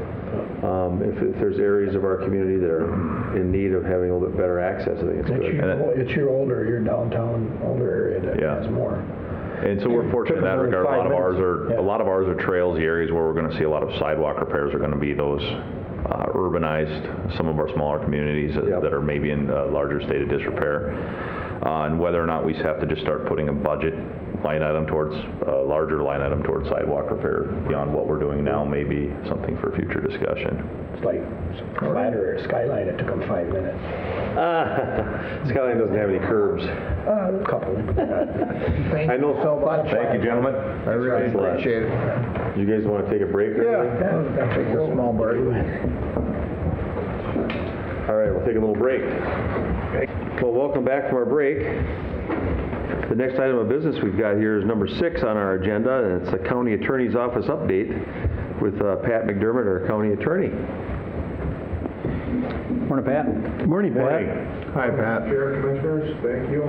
A: if there's areas of our community that are in need of having a little bit better access, I think it's good.
G: It's your downtown older area that has more.
E: And so we're fortunate in that regard. A lot of ours are trails. The areas where we're going to see a lot of sidewalk repairs are going to be those urbanized, some of our smaller communities that are maybe in a larger state of disrepair. And whether or not we have to just start putting a budget line item towards, a larger line item towards sidewalk repair beyond what we're doing now may be something for future discussion.
G: It's like ladder or Skyline, it took them 5 minutes.
A: Skyline doesn't have any curbs.
G: A couple.
A: I know so much.
E: Thank you, gentlemen.
B: I really appreciate it.
A: You guys want to take a break or anything?
G: Take a small break.
A: All right, we'll take a little break. Well, welcome back from our break. The next item of business we've got here is number 6 on our agenda, and it's the County Attorney's Office update with Pat McDermott, our County Attorney.
C: Morning, Pat.
A: Morning, Pat.
B: Hi, Pat.
I: Chair, Commissioners, thank you.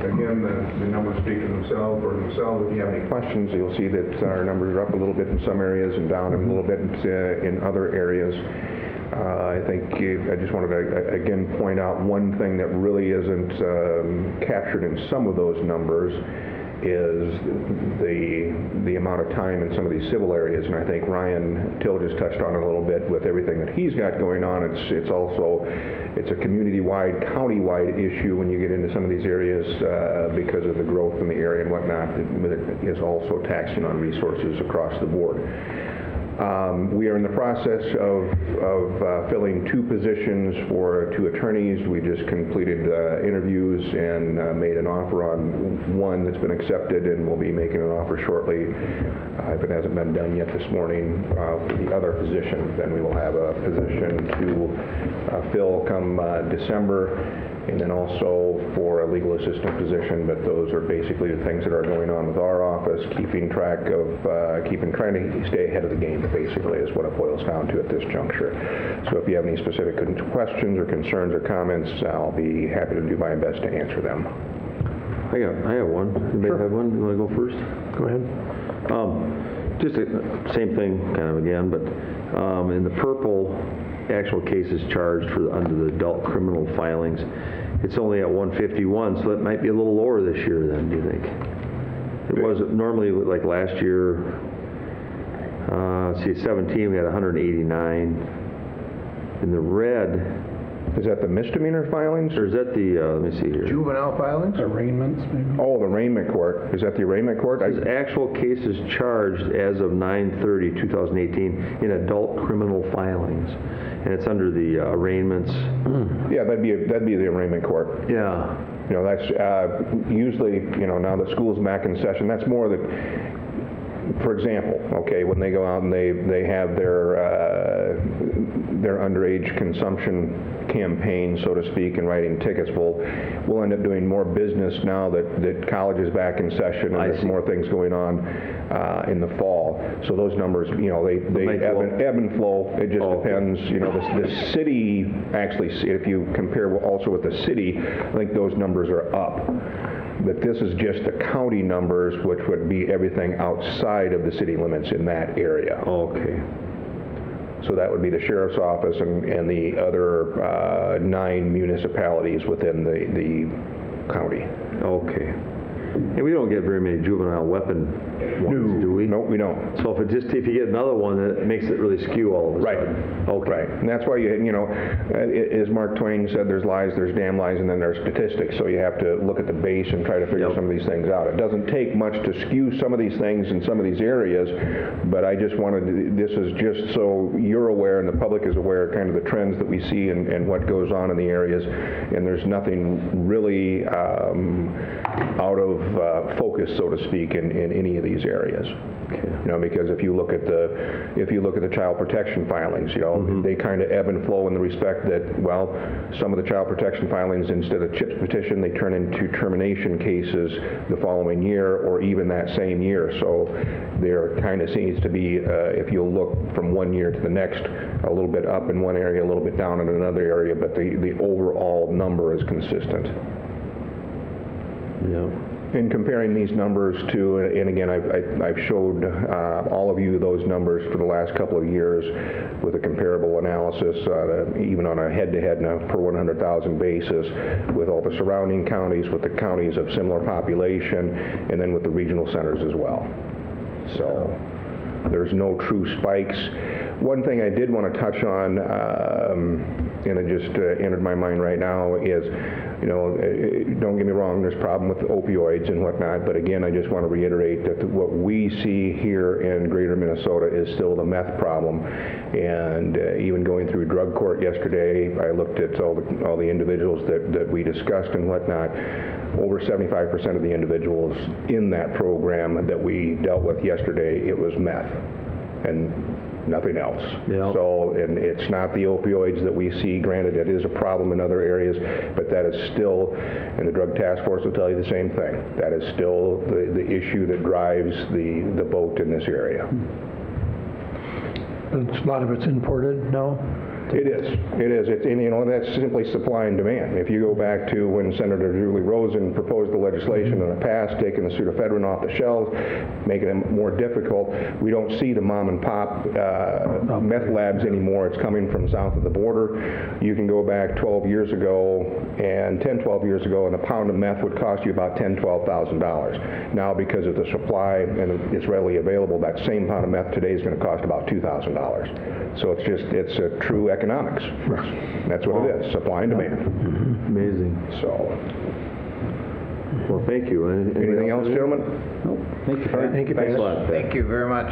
I: Again, the numbers speak for themselves. If you have any questions, you'll see that our numbers are up a little bit in some areas and down a little bit in other areas. I think I just wanted to, again, point out one thing that really isn't captured in some of those numbers is the amount of time in some of these civil areas, and I think Ryan Till just touched on it a little bit with everything that he's got going on. It's a community-wide, county-wide issue when you get into some of these areas because of the growth in the area and whatnot. It is also taxing on resources across the board. We are in the process of filling 2 positions for 2 attorneys. We just completed interviews and made an offer on one that's been accepted, and we'll be making an offer shortly. If it hasn't been done yet this morning for the other position, then we will have a position to fill come December, and then also for a legal assistant position. But those are basically the things that are going on with our office, trying to stay ahead of the game, basically, is what it boils down to at this juncture. So if you have any specific questions or concerns or comments, I'll be happy to do my best to answer them.
A: I have one. Anybody have one? You want to go first?
G: Go ahead.
A: Just same thing kind of again, but in the purple, actual cases charged under the adult criminal filings, it's only at 151, so it might be a little lower this year then, do you think? It was normally, like last year, let's see, 17 we had 189. In the red,
I: Is that the misdemeanor filings?
A: or is that the, let me see here.
B: Juvenile filings?
C: Arraignments, maybe?
I: Oh, the arraignment court. Is that the arraignment court?
A: It says actual cases charged as of 9/30/2018 in adult criminal filings. And it's under the arraignments.
I: Yeah, that'd be the arraignment court.
A: Yeah.
I: You know, that's usually, you know, now that school's back in session, that's more the, for example, okay, when they go out and they have their underage consumption campaign, so to speak, and writing tickets, we'll end up doing more business now that college is back in session and there's more things going on in the fall. So those numbers, you know, they ebb and flow. It just depends. You know, the city actually, if you compare also with the city, I think those numbers are up. But this is just the county numbers, which would be everything outside of the city limits in that area.
A: Okay.
I: So that would be the sheriff's office and the other 9 municipalities within the county.
A: Okay. And we don't get very many juvenile weapon ones, do we?
I: No, we don't.
A: So if you get another one, then it makes it really skew all of a sudden.
I: Okay. Right. And that's why you know, as Mark Twain said, there's lies, there's damn lies, and then there's statistics. So you have to look at the base and try to figure some of these things out. It doesn't take much to skew some of these things in some of these areas, but I just wanted this is just so you're aware and the public is aware of kind of the trends that we see and what goes on in the areas. And there's nothing really out of focus, so to speak, in any of these areas. Okay. You know, because if you look at the child protection filings, you know, they kind of ebb and flow in the respect that, well, some of the child protection filings, instead of CHIPS petition, they turn into termination cases the following year or even that same year. So there kind of seems to be, if you look from one year to the next, a little bit up in one area, a little bit down in another area, but the overall number is consistent.
A: Yeah.
I: In comparing these numbers to, and again, I've showed all of you those numbers for the last couple of years with a comparable analysis, even on a head-to-head per 100,000 basis, with all the surrounding counties, with the counties of similar population, and then with the regional centers as well. So there's no true spikes. One thing I did want to touch on, and it just entered my mind right now, is, you know, don't get me wrong, there's a problem with opioids and whatnot, but again, I just want to reiterate that what we see here in greater Minnesota is still the meth problem. And even going through drug court yesterday, I looked at all the individuals that we discussed and whatnot. Over 75% of the individuals in that program that we dealt with yesterday, it was meth and nothing else.
A: Yeah.
I: So, and it's not the opioids that we see. Granted, it is a problem in other areas, but that is still, and the Drug Task Force will tell you the same thing, that is still the issue that drives the boat in this area.
G: A lot of it's imported now?
I: It is. And, you know, that's simply supply and demand. If you go back to when Senator Julie Rosen proposed the legislation in the past, taking the pseudoephedrine off the shelves, making it more difficult, we don't see the mom and pop meth labs anymore. It's coming from south of the border. You can go back 12 years ago and And 10, 12 years ago, and a pound of meth would cost you about $10,000, $12,000. Now, because of the supply and it's readily available, that same pound of meth today is going to cost about $2,000. So it's a true economics. That's what it is, supply and demand.
A: Amazing.
I: So,
A: Well, thank you.
I: anything else, gentlemen?
A: No, thank you. Pat.
G: Thank you,
A: Thanks a
G: Pat.
A: lot.
B: Thank you very much.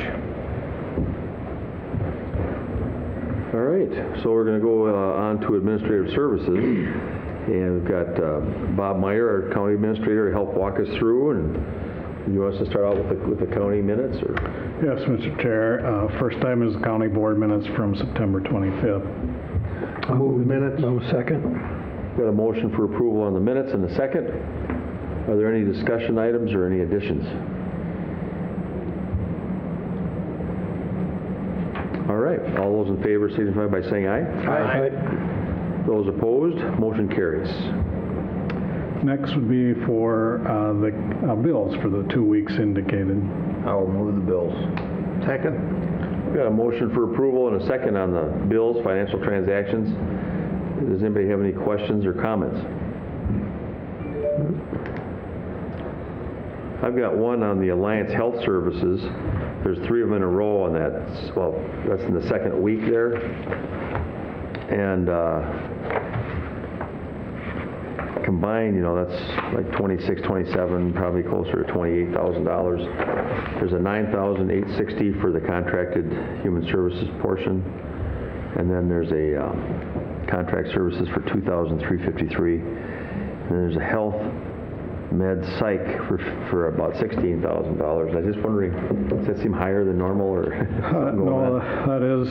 A: All right, so we're going to go on to administrative services, and we've got Bob Meyer, our county administrator, to help walk us through. And you want us to start out with the county minutes, or?
C: Yes, Mr. Chair. First time is county board minutes from September 25th.
G: I'll move the minutes. No second.
A: Got a motion for approval on the minutes and a second. Are there any discussion items or any additions? All right, all those in favor signify by saying aye.
G: Aye.
A: Those opposed, motion carries.
C: Next would be for the bills for the 2 weeks indicated.
B: I will move the bills.
G: Second.
A: We've got a motion for approval and a second on the bills, financial transactions. Does anybody have any questions or comments? I've got one on the Alliance Health Services. There's 3 of them in a row on that. Well, that's in the second week there. And combined, you know, that's like 26, 27, probably closer to $28,000. There's a $9,860 for the contracted human services portion. And then there's a contract services for $2,353. And there's a health med psych for about $16,000. I was just wondering, does that seem higher than normal, or something going
C: No,
A: on?
C: that is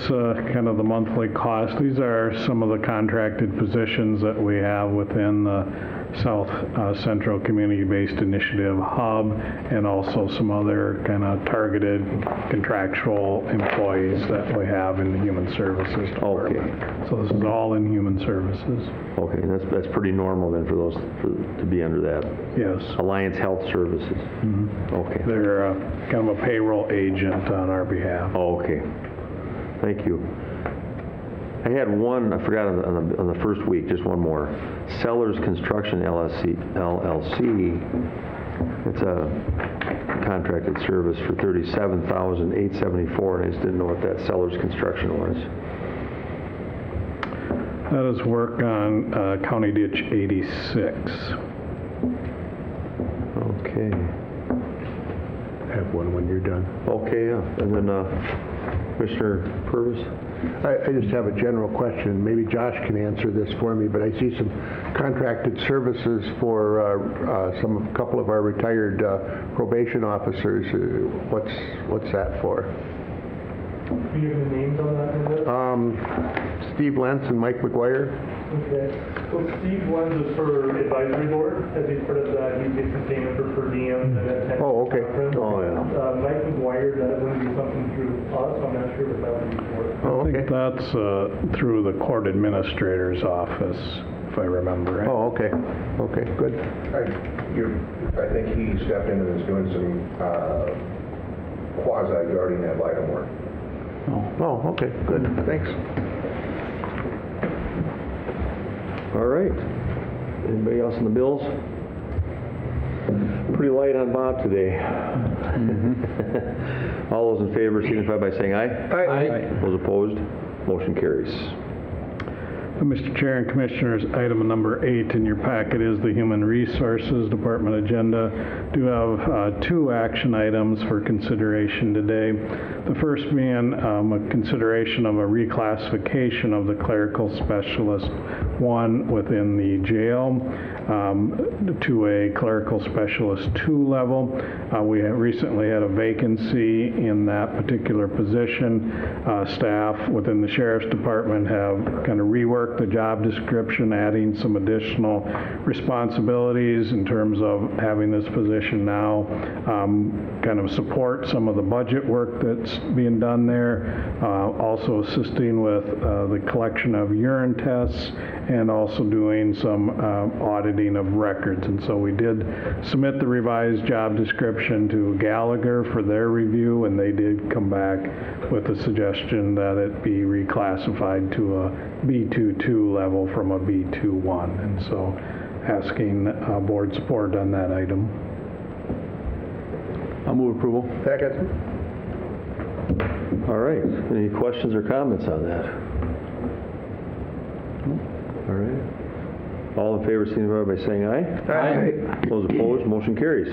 C: kind of the monthly cost. These are some of the contracted positions that we have within the South Central Community-Based Initiative Hub, and also some other kind of targeted contractual employees that we have in the Human Services Department. So this is all in Human Services.
A: Okay, that's pretty normal then for those to be under that.
C: Yes.
A: Alliance Health Services. Okay.
C: They're kind of a payroll agent on our behalf.
A: Oh, okay. Thank you. I had one, I forgot on the first week, just one more. Sellers Construction LLC. It's a contracted service for $37,874, and I just didn't know what that Sellers Construction was.
C: That is work on County Ditch 86.
A: Okay.
J: Have one when you're done.
A: Okay, yeah. And then Commissioner Purvis?
J: I just have a general question. Maybe Josh can answer this for me, but I see some contracted services for a couple of our retired probation officers. What's that for?
K: Do you have the names on that?
J: Steve Lentz and Mike McGuire.
K: Okay. Well, Steve Lenz is for advisory board. As he's part of that, he gets some payment for per diem and that.
J: Oh, okay.
A: Oh, yeah.
K: Mike McGuire, that wouldn't be something through us. I'm not sure what that would be for.
J: Oh,
C: I
J: okay.
C: think that's through the court administrator's office, if I remember right.
J: Oh, okay. Okay, good.
I: I think he stepped in and is doing some quasi-guardian ad litem work.
J: Oh, okay, good. Thanks.
A: All right. Anybody else on the bills? Pretty light on Bob today. All those in favor signify by saying aye.
G: Aye.
A: Those opposed, motion carries.
C: Mr. Chair and Commissioners, item number 8 in your packet is the Human Resources Department agenda. Do have 2 action items for consideration today. The first being a consideration of a reclassification of the clerical specialist 1 within the jail to a clerical specialist 2 level. We have recently had a vacancy in that particular position. Staff within the Sheriff's Department have kind of reworked the job description, adding some additional responsibilities in terms of having this position now kind of support some of the budget work that's being done there, also assisting with the collection of urine tests and also doing some auditing of records. And so we did submit the revised job description to Gallagher for their review, and they did come back with a suggestion that it be reclassified to a B22 level from a B21. And so asking board support on that item.
A: I'll move approval.
J: Second.
A: All right. Any questions or comments on that? All right. All in favor, signify by saying aye.
J: Aye.
A: Those opposed, motion carries.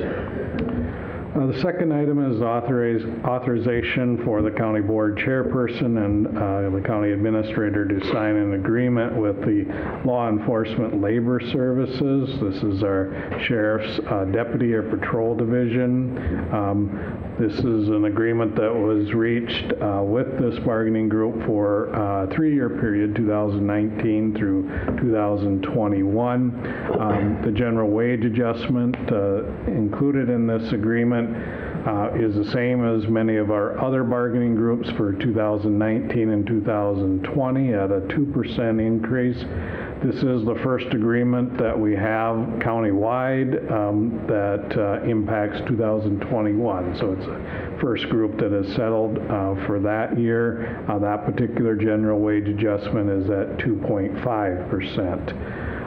C: The second item is authorization for the county board chairperson and the county administrator to sign an agreement with the Law Enforcement Labor Services. This is our sheriff's deputy or patrol division. This is an agreement that was reached with this bargaining group for a 3-year period, 2019 through 2021. The general wage adjustment included in this agreement is the same as many of our other bargaining groups for 2019 and 2020 at a 2% increase. This is the first agreement that we have countywide that impacts 2021. So it's the first group that is settled for that year. That particular general wage adjustment is at 2.5%.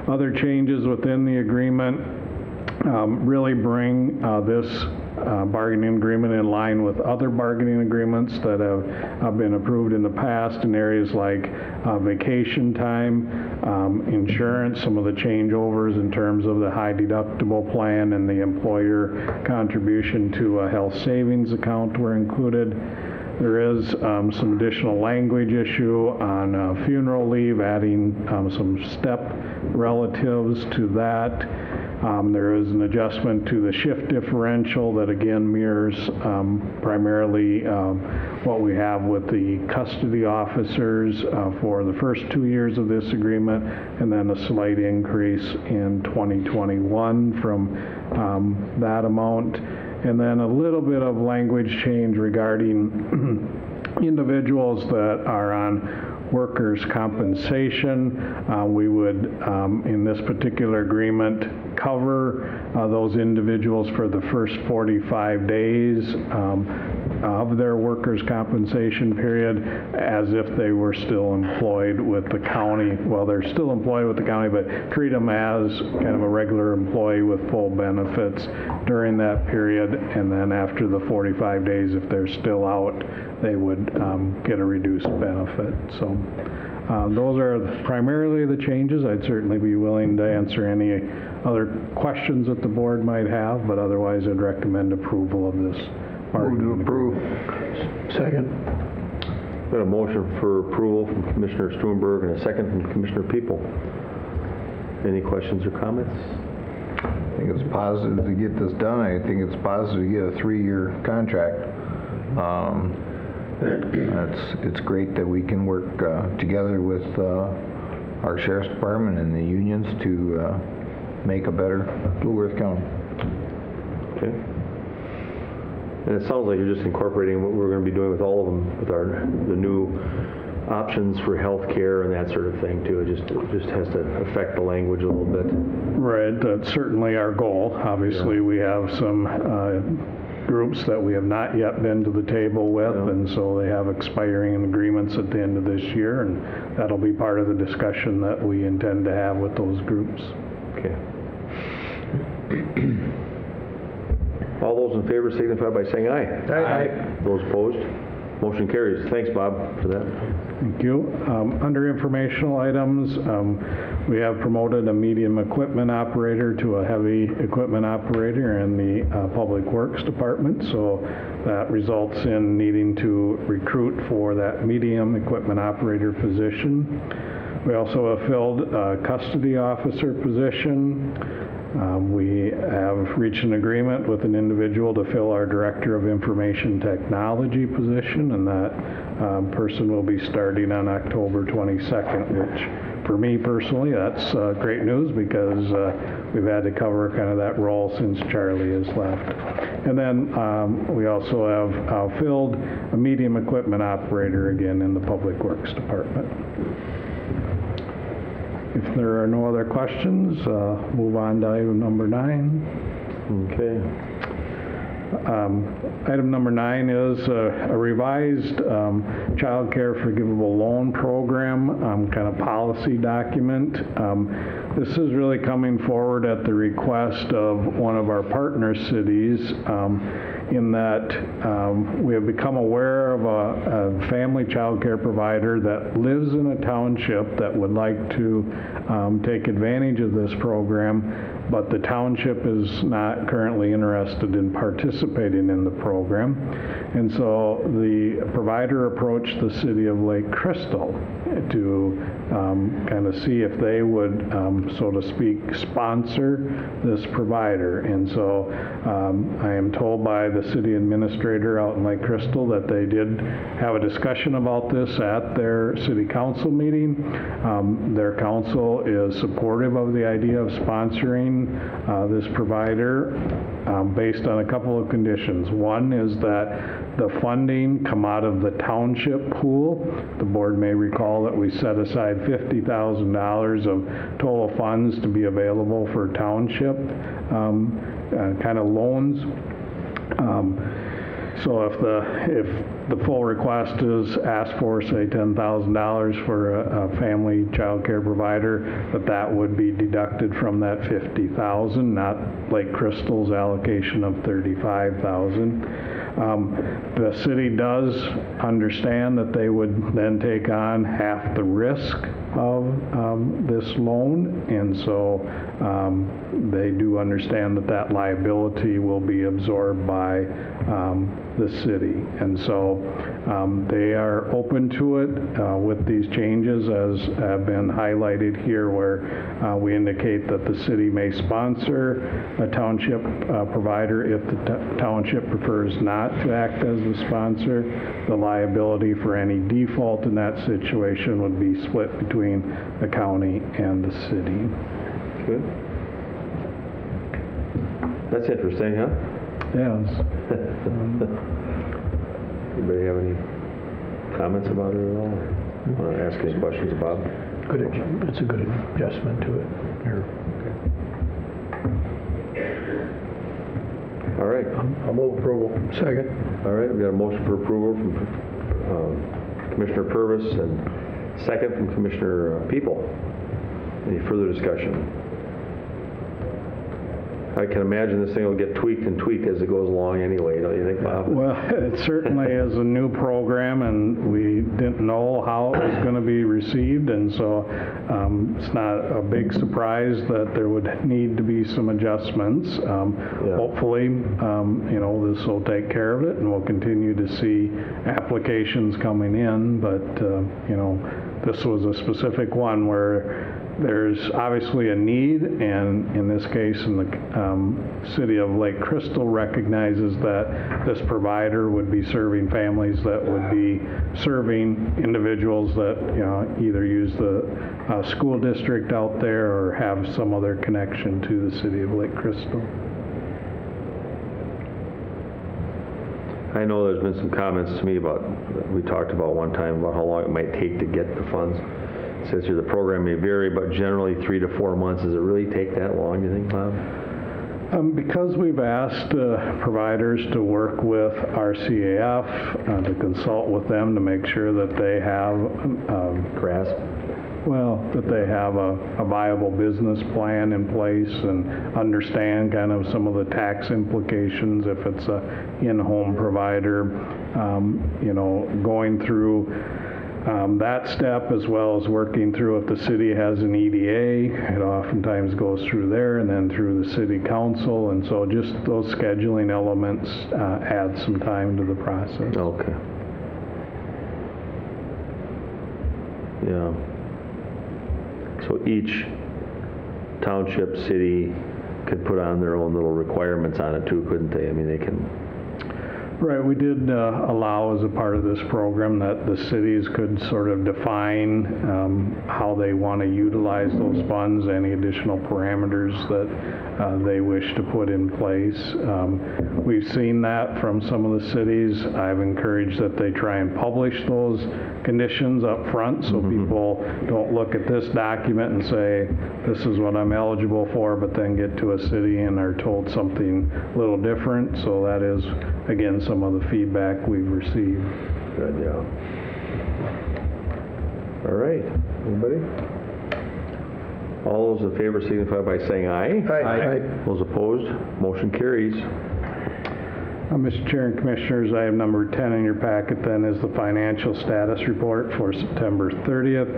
C: Other changes within the agreement really bring this bargaining agreement in line with other bargaining agreements that have been approved in the past in areas like vacation time, insurance, some of the changeovers in terms of the high deductible plan and the employer contribution to a health savings account were included. There is some additional language issue on funeral leave, adding some step relatives to that. There is an adjustment to the shift differential that again mirrors primarily what we have with the custody officers for the first 2 years of this agreement, and then a slight increase in 2021 from that amount. And then a little bit of language change regarding individuals that are on workers' compensation. We would, in this particular agreement, cover those individuals for the first 45 days of their workers' compensation period as if they were still employed with the county. Well, they're still employed with the county, but treat them as kind of a regular employee with full benefits during that period. And then after the 45 days, if they're still out, they would get a reduced benefit. So those are primarily the changes. I'd certainly be willing to answer any other questions that the board might have, but otherwise I'd recommend approval of this.
J: Move to approve.
G: Second.
A: Got a motion for approval from Commissioner Stuenberg and a second from Commissioner People. Any questions or comments?
B: I think it's positive to get this done. I think it's positive to get a 3-year contract. It's great that we can work together with our Sheriff's Department and the unions to make a better Blue Earth County.
A: Okay. And it sounds like you're just incorporating what we're going to be doing with all of them, with the new options for health care and that sort of thing too. It just has to affect the language a little bit.
C: Right, that's certainly our goal. Obviously, we have some groups that we have not yet been to the table with, and so they have expiring agreements at the end of this year, and that'll be part of the discussion that we intend to have with those groups.
A: Okay. All those in favor signify by saying aye.
J: Aye.
A: Those opposed? Motion carries. Thanks, Bob, for that.
C: Thank you. Under informational items, we have promoted a medium equipment operator to a heavy equipment operator in the Public Works Department, so that results in needing to recruit for that medium equipment operator position. We also have filled a custody officer position. We have reached an agreement with an individual to fill our Director of Information Technology position, and that person will be starting on October 22nd, which for me personally, that's great news because we've had to cover kind of that role since Charlie has left. And then we also have filled a medium equipment operator again in the Public Works Department. If there are no other questions, move on to item number 9.
A: Okay.
C: Item number 9 is a revised child care forgivable loan program, kind of policy document. This is really coming forward at the request of one of our partner cities, in that we have become aware of a family child care provider that lives in a township that would like to take advantage of this program, but the township is not currently interested in participating in the program. And so the provider approached the city of Lake Crystal to kind of see if they would, so to speak, sponsor this provider. And so I am told by the city administrator out in Lake Crystal that they did have a discussion about this at their city council meeting. Their council is supportive of the idea of sponsoring this provider based on a couple of conditions. One is that the funding come out of the township pool. The board may recall that we set aside $50,000 of total funds to be available for township kind of loans. So if the full request is asked for, say, $10,000 for a family child care provider, that would be deducted from that $50,000, not Lake Crystal's allocation of $35,000. The city does understand that they would then take on half the risk of this loan, and so they do understand that liability will be absorbed by the city. And so they are open to it with these changes, as have been highlighted here, where we indicate that the city may sponsor a township provider if the township prefers not to act as the sponsor. The liability for any default in that situation would be split between the county and the city.
A: Good. That's interesting, huh?
C: Yes.
A: Anybody have any comments about it at all? Want to ask any questions about it?
G: It's a good adjustment to it.
A: All right.
G: I'll move approval. Second.
A: All right, we got a motion for approval from Commissioner Purvis and second from Commissioner People. Any further discussion? I can imagine this thing will get tweaked and tweaked as it goes along anyway, don't you think, Bob?
C: Well, it certainly is a new program, and we didn't know how it was going to be received, and so it's not a big surprise that there would need to be some adjustments. Hopefully, this will take care of it, and we'll continue to see applications coming in, but, this was a specific one where there's obviously a need, and in this case, the city of Lake Crystal recognizes that this provider would be serving families that would be serving individuals that either use the school district out there or have some other connection to the city of Lake Crystal.
A: I know there's been some comments to me we talked about one time about how long it might take to get the funds. Since the program may vary, but generally 3 to 4 months. Does it really take that long, do you think, Bob?
C: Because we've asked providers to work with RCAF, to consult with them to make sure that they have that they have a viable business plan in place and understand kind of some of the tax implications if it's a in-home provider, going through that step, as well as working through if the city has an EDA, it oftentimes goes through there and then through the city council, and so just those scheduling elements add some time to the process.
A: Okay. Yeah. So each township, city could put on their own little requirements on it too, couldn't they? I mean, they can...
C: Right, we did allow as a part of this program that the cities could sort of define how they want to utilize those funds, any additional parameters that they wish to put in place. We've seen that from some of the cities. I've encouraged that they try and publish those conditions up front so people don't look at this document and say, this is what I'm eligible for, but then get to a city and are told something a little different. So that is, again, some of the feedback we've received.
L: Good, yeah. All right, anybody? All those in favor signify by saying aye.
G: Aye.
L: Those opposed, motion carries.
C: Mr. Chair and Commissioners, item number 10 in your packet then is the financial status report for September 30th.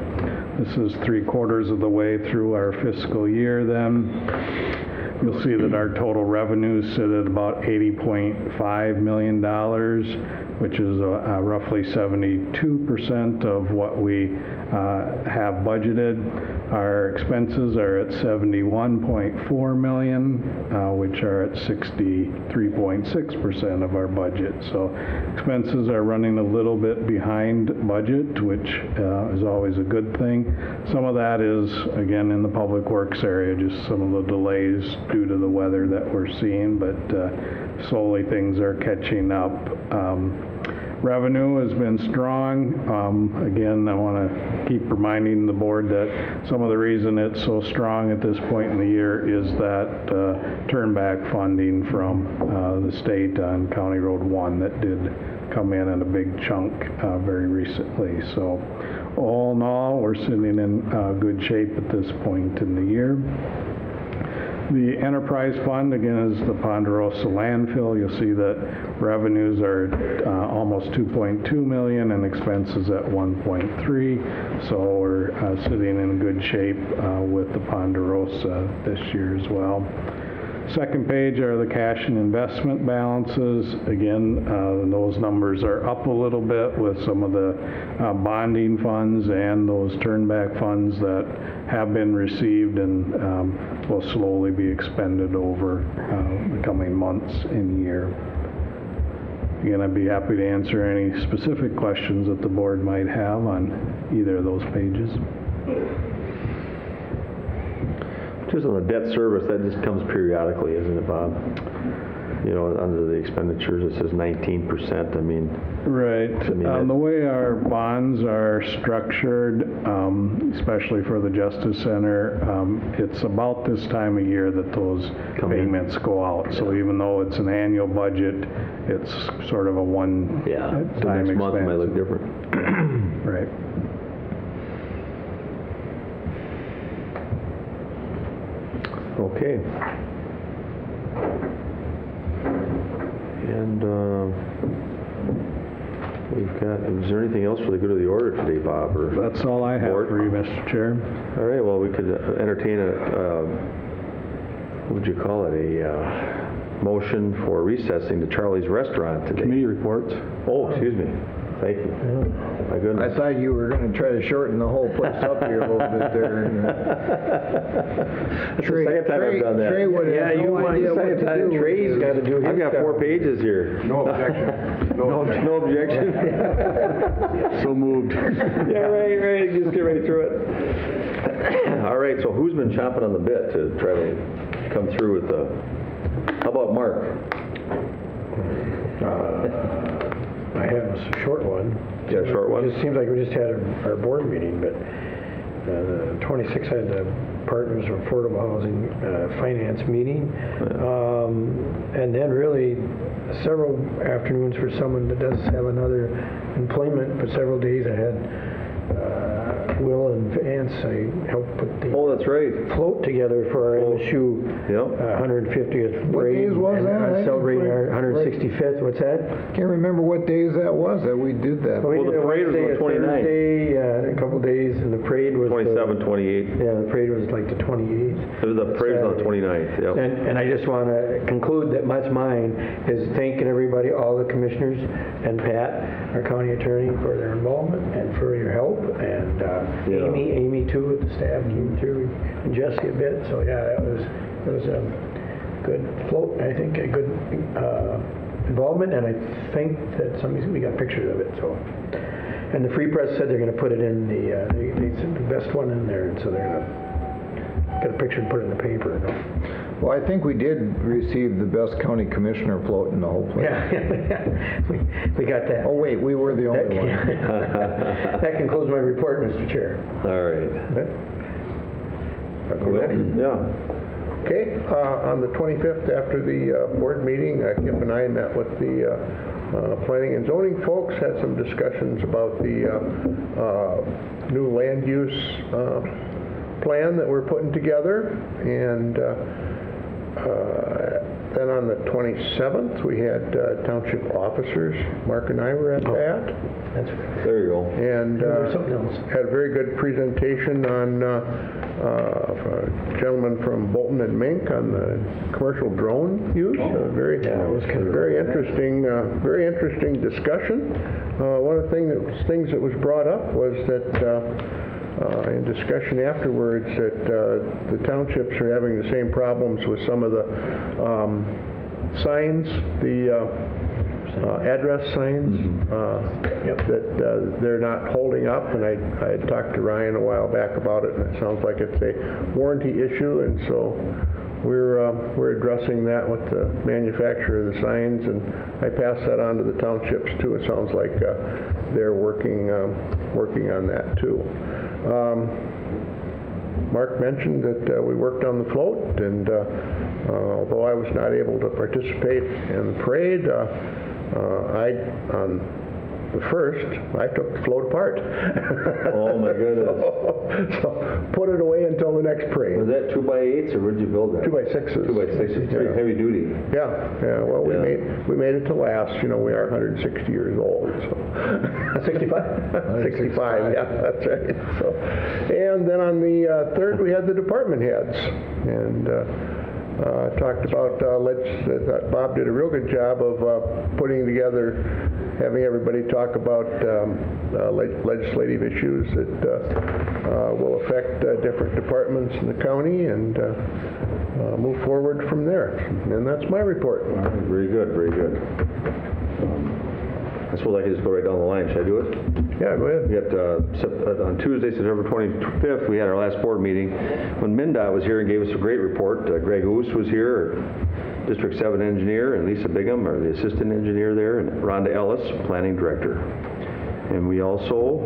C: This is 3/4 of the way through our fiscal year then. You'll see that our total revenues sit at about $80.5 million, which is roughly 72% of what we have budgeted. Our expenses are at $71.4 million, which are at 63.6% of our budget. So expenses are running a little bit behind budget, which is always a good thing. Some of that is, again, in the public works area, just some of the delays due to the weather that we're seeing, but slowly things are catching up. Revenue has been strong. Again, I want to keep reminding the board that some of the reason it's so strong at this point in the year is that turnback funding from the state on County Road 1 that did come in a big chunk very recently. So all in all, we're sitting in good shape at this point in the year. The enterprise fund, again, is the Ponderosa landfill. You'll see that revenues are almost $2.2 million and expenses at $1.3. So we're sitting in good shape with the Ponderosa this year as well. Second page are the cash and investment balances. Again, those numbers are up a little bit with some of the bonding funds and those turnback funds that have been received and will slowly be expended over the coming months and year. Again, I'd be happy to answer any specific questions that the board might have on either of those pages.
L: Just on the debt service, that just comes periodically, isn't it, Bob? You know, under the expenditures, it says 19%. I mean...
C: Right. The way our bonds are structured, especially for the Justice Center, it's about this time of year that those payments go out. Yeah. So even though it's an annual budget, it's sort of a one-time expense.
L: Next month might look different.
C: Right.
L: Okay. And we've got, is there anything else for the good of the order today, Bob? Or
C: that's all I have for you, Mr. Chair.
L: All right, well, we could entertain what would you call it, a motion for recessing to Charlie's Restaurant today.
C: Committee reports.
L: Oh, excuse me. Thank you. My goodness.
B: I thought you were going to try to shorten the whole place up here a little bit there.
L: That's the second time I've done that.
B: Trey would have no idea what to do.
L: Trey's got to do his. I've got 4 pages here.
I: No objection.
L: No objection.
C: So moved.
L: Yeah, right. Just get right through it. All right, so who's been chomping on the bit to try to come through with the... How about Mark?
G: I have a short one.
L: Yeah, short one?
G: It just seems like we just had our board meeting, but the 26th had the Partners of Affordable Housing Finance meeting. And then really several afternoons for someone that does have another employment, but several days I had Will and Vance, I helped put the
L: that's right.
G: float together for our MSU 150th
B: What days was that?
G: Celebrating our 165th. What's that?
B: Can't remember what days that was that we did that.
L: Well, the parade was on the 29th.
G: A couple days, and the parade was
L: 27, 28.
G: Yeah, the parade was like the 28th.
L: The parade was on the 29th, yep.
G: And I just want to conclude that much mine is thanking everybody, all the commissioners, and Pat, our county attorney, for their involvement and for your help, and Amy too, with the staff came through, and Jesse a bit. So yeah, it was a good float. I think a good involvement, and I think that we got pictures of it, so. And the Free Press said they're going to put it in they said the best one in there, and so they're going to get a picture and put it in the paper.
B: Well, I think we did receive the best county commissioner float in the whole place.
G: Yeah, we got that.
B: Oh, wait, we were the only one.
G: That concludes my report, Mr. Chair.
E: All right. Yeah.
J: Okay, on the 25th after the board meeting, Kip and I met with the planning and zoning folks, had some discussions about the new land use plan that we're putting together, and then on the 27th we had township officers. Mark and I were at that.
E: There you go.
J: And had a very good presentation on a gentleman from Bolton and Mink on the commercial drone use. Very interesting discussion. One of the things that was brought up was that in discussion afterwards that the townships are having the same problems with some of the signs, the address signs, that they're not holding up. And I had talked to Ryan a while back about it, and it sounds like it's a warranty issue, and so we're addressing that with the manufacturer of the signs, and I passed that on to the townships too. It sounds like they're working on that too. Mark mentioned that we worked on the float, and although I was not able to participate in the parade, on the 1st, I took the float apart.
E: Oh my goodness.
J: So put it away until the next parade.
E: Was that 2x8s, or where did you build that?
J: 2x6s.
E: 2x6s. Pretty heavy duty.
J: Yeah. Well, we made it to last. You know, we are 160 years old. So
G: 65?
J: 65. Yeah, that's right. So, and then on the 3rd, we had the department heads, and talked about Bob did a real good job of putting together, having everybody talk about legislative issues that will affect different departments in the county, and move forward from there. And that's my report.
E: Very good, very good. I suppose I could just go right down the line. Should I do it?
J: Yeah, go ahead.
E: We got, on Tuesday, September 25th, we had our last board meeting when MnDOT was here and gave us a great report. Greg Oos was here, District 7 engineer, and Lisa Bigham, or the assistant engineer there, and Rhonda Ellis, planning director. And we also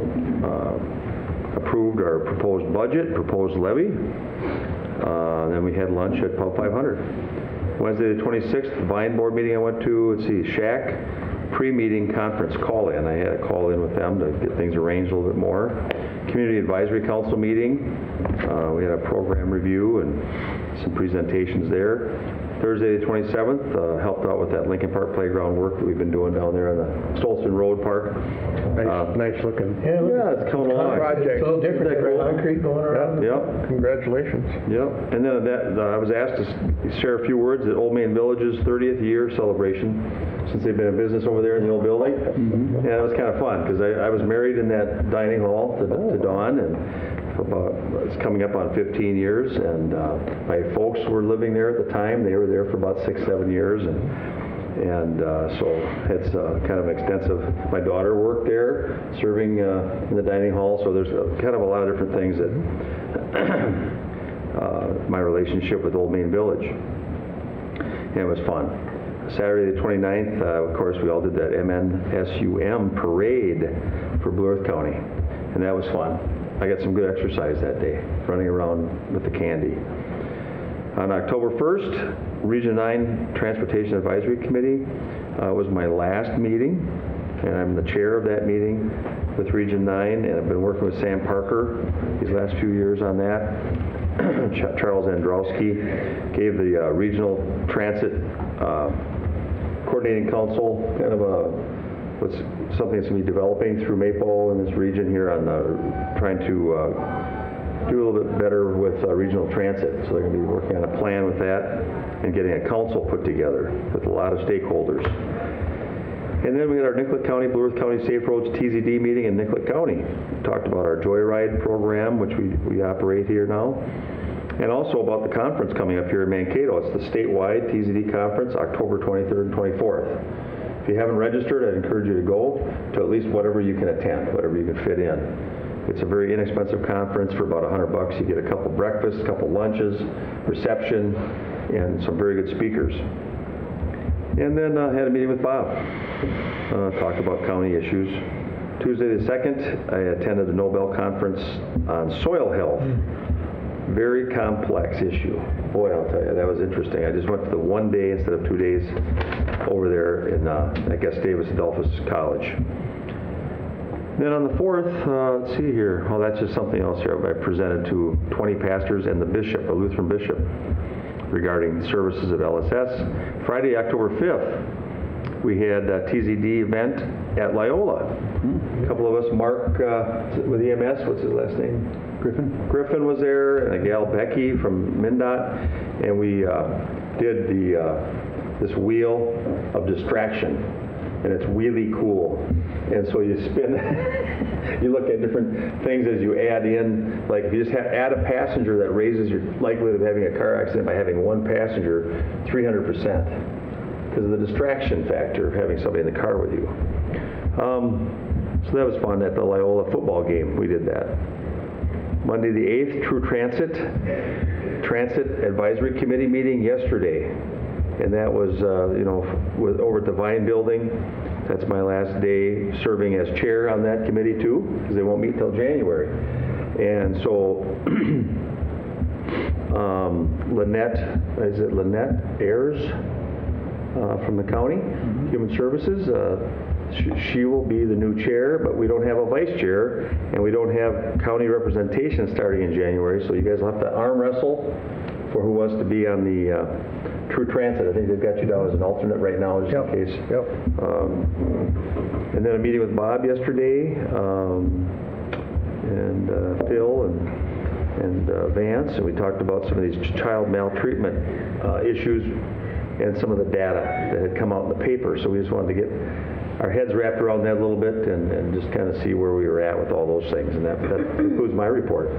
E: approved our proposed budget, proposed levy. Then we had lunch at Pub 500. Wednesday the 26th, the Vine board meeting I went to, let's see, SHAC pre-meeting conference call-in. I had a call-in with them to get things arranged a little bit more. Community Advisory Council meeting. We had a program review and some presentations there. Thursday the 27th, helped out with that Lincoln Park playground work that we've been doing down there on the Stolzen Road Park.
J: Nice looking.
G: Yeah,
E: it's coming along.
J: Project.
G: It's a little different. Concrete going around.
E: Yep.
J: Congratulations.
E: Yep. And then I was asked to share a few words at Old Main Village's 30th year celebration, since they've been in business over there in the old building. Mm-hmm. And it was kind of fun, because I was married in that dining hall to Dawn, and it's coming up on 15 years, and my folks were living there at the time. They were there for about 6-7 years, and so it's kind of extensive. My daughter worked there, serving in the dining hall, so there's kind of a lot of different things that my relationship with Old Main Village, and it was fun. Saturday the 29th, of course, we all did that MNSUM parade for Blue Earth County, and that was fun. I got some good exercise that day, running around with the candy. On October 1st, Region 9 Transportation Advisory Committee was my last meeting, and I'm the chair of that meeting with Region 9, and I've been working with Sam Parker these last few years on that. Charles Androwski gave the Regional Transit Coordinating Council kind of something that's going to be developing through MAPO in this region here on trying to do a little bit better with regional transit. So they're going to be working on a plan with that and getting a council put together with a lot of stakeholders. And then we had our Nicollet County, Blue Earth County Safe Roads TZD meeting in Nicollet County. We talked about our Joyride program, which we operate here now. And also about the conference coming up here in Mankato. It's the statewide TZD conference, October 23rd and 24th.
A: If you haven't registered, I'd encourage you to go to at least whatever you can attend, whatever you can fit in. It's a very inexpensive conference for about $100. You get a couple breakfasts, a couple lunches, reception, and some very good speakers. And then had a meeting with Bob. Talked about county issues. Tuesday the 2nd, I attended the Nobel Conference on Soil Health. Very complex issue. Boy, I'll tell you, that was interesting. I just went to the 1 day instead of 2 days over there in, I guess, Davis Adolphus College. Then on the 4th, let's see here. Oh, that's just something else here. I presented to 20 pastors and the bishop, a Lutheran bishop, regarding the services of LSS. Friday, October 5th, we had a TZD event at Loyola. A couple of us, Mark with EMS, what's his last name? Griffin was there, and a gal, Becky, from MnDOT, and we did this wheel of distraction, and it's really cool. And so you spin, you look at different things as you add in, like if you just add a passenger, that raises your likelihood of having a car accident by having one passenger 300%, because of the distraction factor of having somebody in the car with you. So that was fun at the Loyola football game. We did that. Monday the 8th, True Transit Advisory Committee meeting yesterday. And that was, over at the Vine Building. That's my last day serving as chair on that committee too, because they won't meet till January. And so Lynette Ayers from the county, Human Services, she will be the new chair, but we don't have a vice chair, and we don't have county representation starting in January, so you guys will have to arm wrestle for who wants to be on the True Transit. I think they've got you down as an alternate right now, just in case.
J: Yep.
A: And then a meeting with Bob yesterday, and Phil and Vance, and we talked about some of these child maltreatment issues and some of the data that had come out in the paper. So we just wanted to get our heads wrapped around that a little bit and just kind of see where we were at with all those things. And that concludes my report.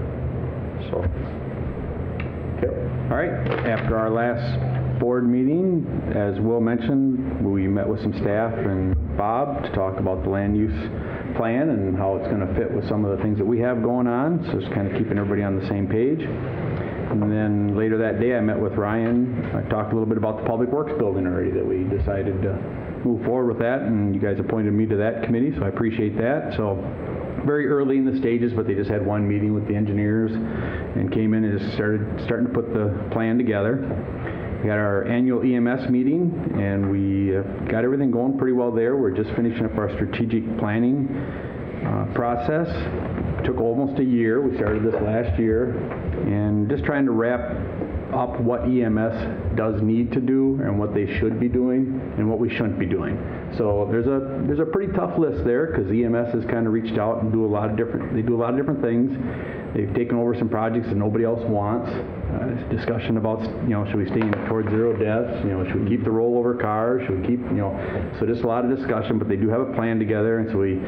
A: So, yep.
M: All right. After our last board meeting, as Will mentioned, we met with some staff and Bob to talk about the land use plan and how it's going to fit with some of the things that we have going on. So just kind of keeping everybody on the same page. And then later that day, I met with Ryan. I talked a little bit about the Public Works building already, that we decided to move forward with that, and you guys appointed me to that committee, so I appreciate that. So very early in the stages, but they just had one meeting with the engineers and came in and just starting to put the plan together. We had our annual EMS meeting, and we got everything going pretty well there. We're just finishing up our strategic planning process. Took almost a year. We started this last year, and just trying to wrap up what EMS does need to do and what they should be doing and what we shouldn't be doing. So there's a pretty tough list there, because EMS has kind of reached out and do a lot of different things. They've taken over some projects that nobody else wants. Discussion about, should we stay towards zero deaths? Should we keep the rollover cars? Should we keep, so just a lot of discussion, but they do have a plan together, and so we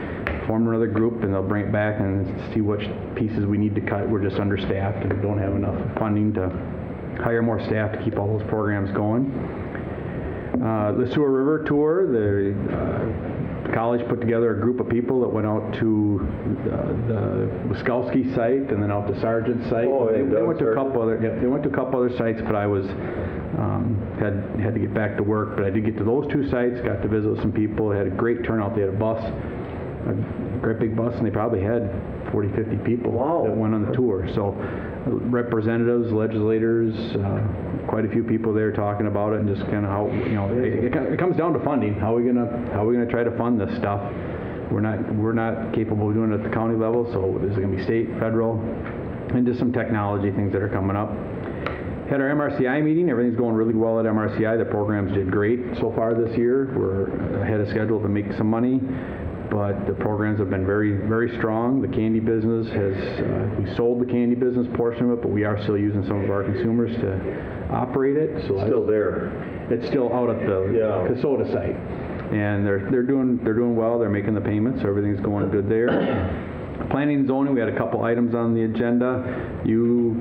M: formed another group, and they'll bring it back and see which pieces we need to cut. We're just understaffed and don't have enough funding to hire more staff to keep all those programs going. The Sewer River Tour, the college put together a group of people that went out to the Wiskowski site and then out to Sargent's site.
A: Oh,
M: they went to a couple other. Yeah, they went to a couple other sites, but I was had to get back to work. But I did get to those two sites. Got to visit with some people. They had a great turnout. They had a bus, a great big bus, and they probably had 40, 50 people that went on the tour. So representatives, legislators, quite a few people there talking about it, and just kind of how it comes down to funding. How are we gonna try to fund this stuff? We're not capable of doing it at the county level, so is it gonna be state, federal, and just some technology things that are coming up. Had our MRCI meeting. Everything's going really well at MRCI. The programs did great so far this year. We're ahead of schedule to make some money, but the programs have been very, very strong. The candy business we sold the candy business portion of it, but we are still using some of our consumers to operate it. So
A: Still there.
M: It's still out at the Kasota site, and they're doing well. They're making the payments, so everything's going good there. Planning and zoning, we had a couple items on the agenda. You,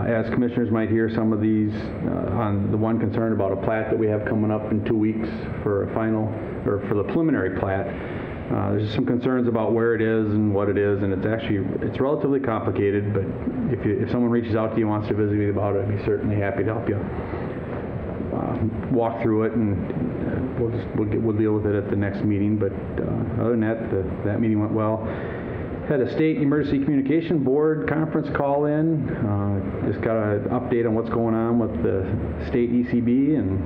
M: as commissioners, might hear some of these on the one concern about a plat that we have coming up in 2 weeks for a final, or for the preliminary plat. There's some concerns about where it is and what it is, and it's relatively complicated, but if someone reaches out to you and wants to visit me about it, I'd be certainly happy to help you walk through it, and we'll deal with it at the next meeting. But other than that, that meeting went well. Had a state emergency communication board conference call in. Just got an update on what's going on with the state ECB, and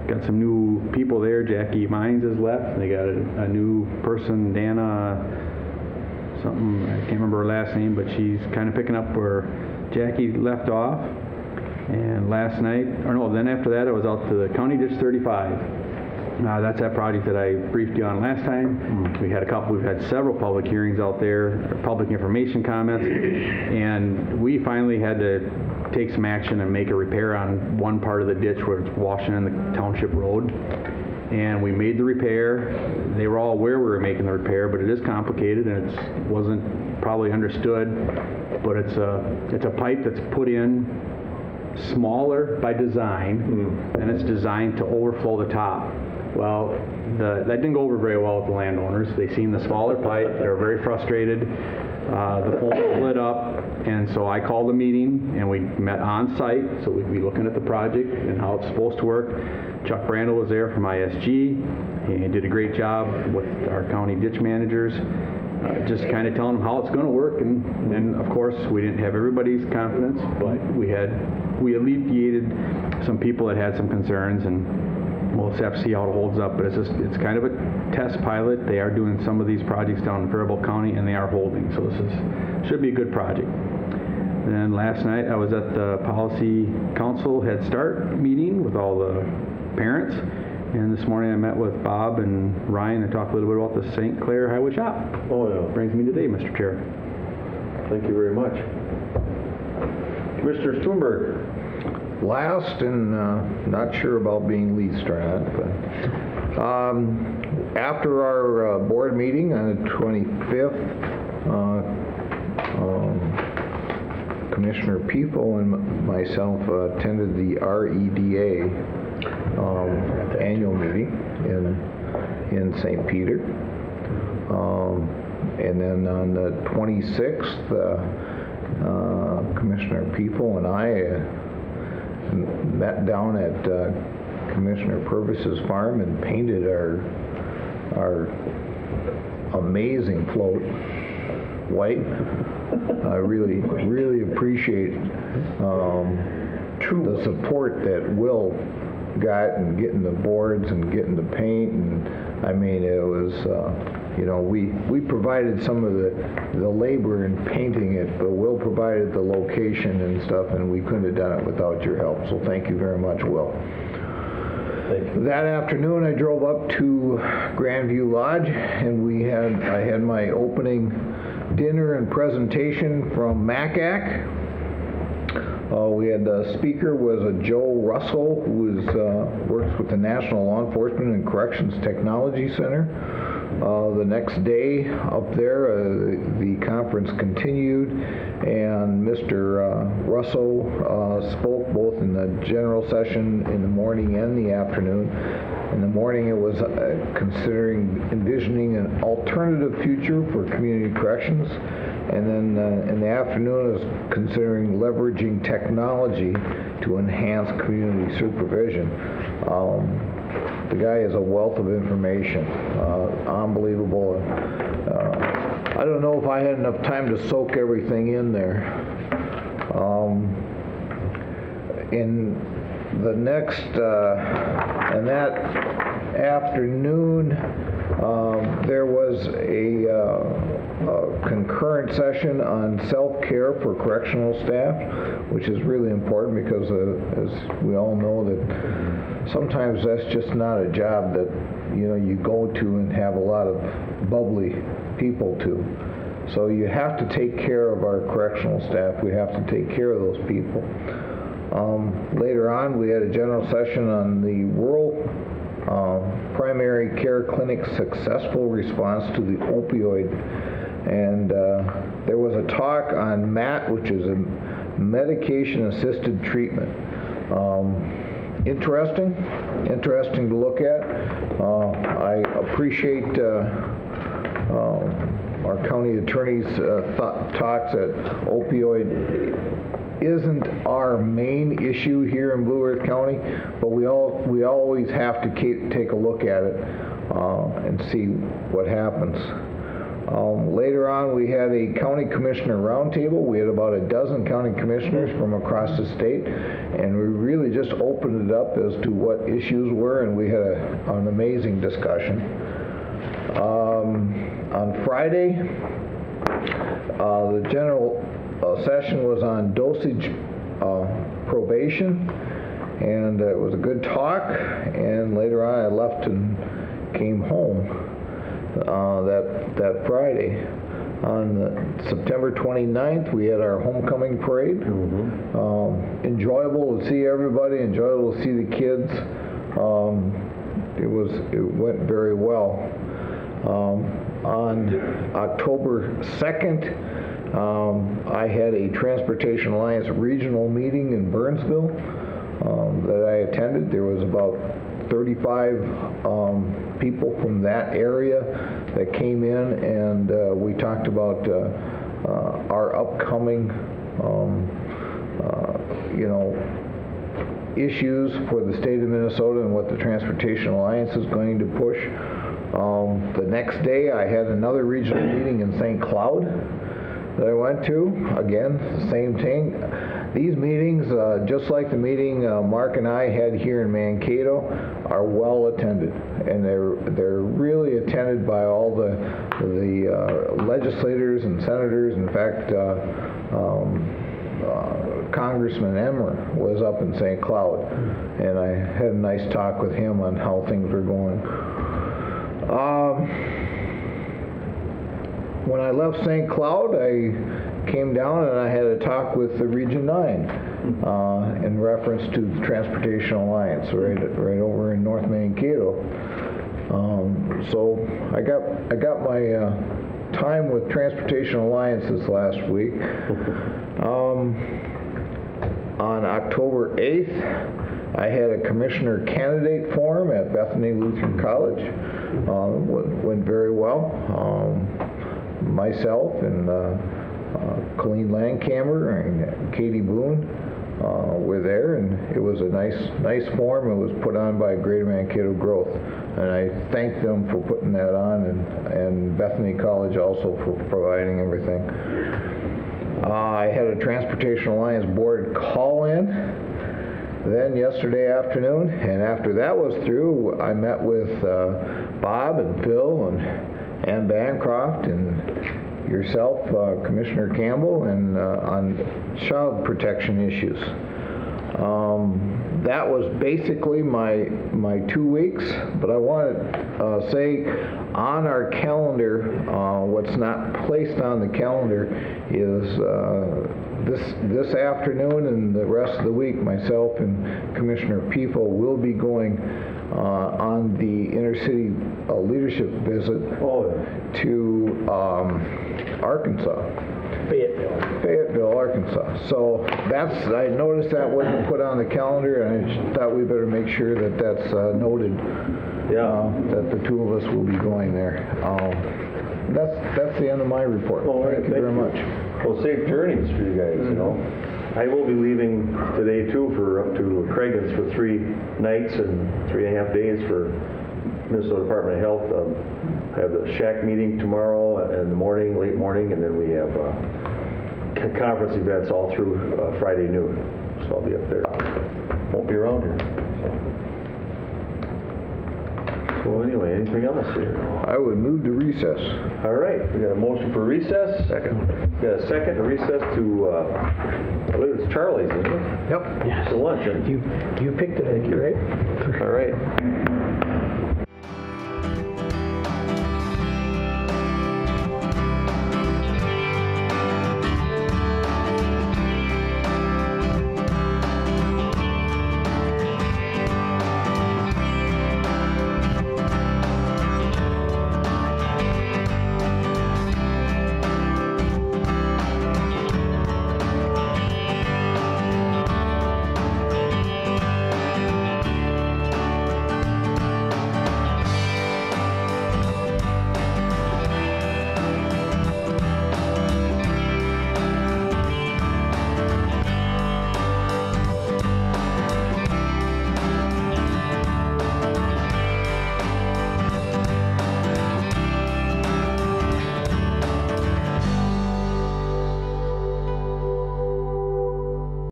M: got some new people there. Jackie Mines has left. They got a new person, Dana something, I can't remember her last name, but she's kind of picking up where Jackie left off. And last night, or no, then after that, I was out to the County Ditch 35. That's that project that I briefed you on last time. We've had several public hearings out there, public information comments, and we finally had to take some action and make a repair on one part of the ditch where it's washing in the township road. And we made the repair. They were all aware we were making the repair, but it is complicated and it wasn't probably understood. But it's a pipe that's put in smaller by design, and it's designed to overflow the top. Well, that didn't go over very well with the landowners. They seen the smaller pipe. They were very frustrated. The pole split up, and so I called a meeting, and we met on site, so we'd be looking at the project and how it's supposed to work. Chuck Brandel was there from ISG. He did a great job with our county ditch managers, just kind of telling them how it's going to work. And of course, we didn't have everybody's confidence, but we alleviated some people that had some concerns, and we'll just have to see how it holds up. But it's kind of a test pilot. They are doing some of these projects down in Faribault County, and they are holding. So should be a good project. And then last night I was at the Policy Council Head Start meeting with all the parents. And this morning I met with Bob and Ryan and talked a little bit about the St. Clair Highway Shop.
L: Oh, yeah.
M: Brings me today, Mr. Chair.
L: Thank you very much. Commissioner Stuenberg.
B: Last, and not sure about being least or not, but after our board meeting on the 25th, Commissioner People and myself attended the REDA annual meeting in St. Peter. And then on the 26th, Commissioner People and I met down at Commissioner Purvis's farm and painted our amazing float white. I really appreciate the support that Will got in getting the boards and getting the paint, and I mean it was we provided some of the labor in painting it, but Will provided the location and stuff, and we couldn't have done it without your help, so thank you very much, Will.
L: Thank you.
B: That afternoon I drove up to Grandview Lodge, and I had my opening dinner and presentation from MACAC. We had the speaker was a Joe Russell, who works with the National Law Enforcement and Corrections Technology Center. The next day up there, the conference continued, and Mr. Russell spoke both in the general session in the morning and the afternoon. In the morning, it was envisioning an alternative future for community corrections. And then in the afternoon, it was considering leveraging technology to enhance community supervision. The guy is a wealth of information, unbelievable. I don't know if I had enough time to soak everything in there. In the next, and that afternoon, there was a concurrent session on self-care for correctional staff, which is really important because, as we all know, that sometimes that's just not a job that you go to and have a lot of bubbly people to. So you have to take care of our correctional staff. We have to take care of those people. Later on, we had a general session on the rural primary care clinic's successful response to the opioid And there was a talk on MAT, which is a medication-assisted treatment. Interesting to look at. I appreciate our county attorney's talks that opioid isn't our main issue here in Blue Earth County, but we always have to take a look at it and see what happens. Later on, we had a county commissioner roundtable. We had about a dozen county commissioners from across the state, and we really just opened it up as to what issues were, and we had an amazing discussion. On Friday, the general session was on dosage probation, and it was a good talk, and later on I left and came home that Friday. On September 29th, we had our homecoming parade. Enjoyable to see everybody, enjoyable to see the kids. It went very well. On October 2nd, I had a Transportation Alliance regional meeting in Burnsville that I attended. There was about 35 people from that area that came in, and we talked about our upcoming issues for the state of Minnesota and what the Transportation Alliance is going to push. The next day I had another regional meeting in St. Cloud that I went to. Again, the same thing. These meetings, just like the meeting Mark and I had here in Mankato, are well attended, and they're really attended by all the legislators and senators. In fact, Congressman Emmer was up in St. Cloud, and I had a nice talk with him on how things were going. When I left St. Cloud, I came down and I had a talk with the Region 9 in reference to the Transportation Alliance right over in North Mankato. So I got my time with Transportation Alliance this last week. On October 8th, I had a commissioner candidate forum at Bethany Lutheran College. Went very well. Myself and Colleen Landkamer and Katie Boone were there, and it was a nice forum. It was put on by Greater Mankato Growth, and I thank them for putting that on, and Bethany College also for providing everything. I had a Transportation Alliance board call in then yesterday afternoon, and after that was through, I met with Bob and Phil and Ann Bancroft and yourself, Commissioner Campbell, and on child protection issues. That was basically my 2 weeks, but I want to say on our calendar, what's not placed on the calendar is this afternoon and the rest of the week, myself and Commissioner People will be going on the intercity leadership visit to Arkansas. Fayetteville, Arkansas. So I noticed that wasn't put on the calendar, and I just thought we better make sure that that's noted. That the two of us will be going there. That's the end of my report. Thank you very much.
A: Well, safe journeys for you guys, you know. I will be leaving today too for up to Craigens for 3 nights and 3.5 days for Minnesota Department of Health. I have the shack meeting tomorrow in the morning, late morning, and then we have conference events all through Friday noon. So I'll be up there. Won't be around here. So anyway, anything else here?
B: I would move to recess.
A: All right, we got a motion for recess. Second. We got a second to recess to, I believe it's Charlie's, isn't it?
G: Yep.
A: To lunch.
G: You picked it, right?
A: All right.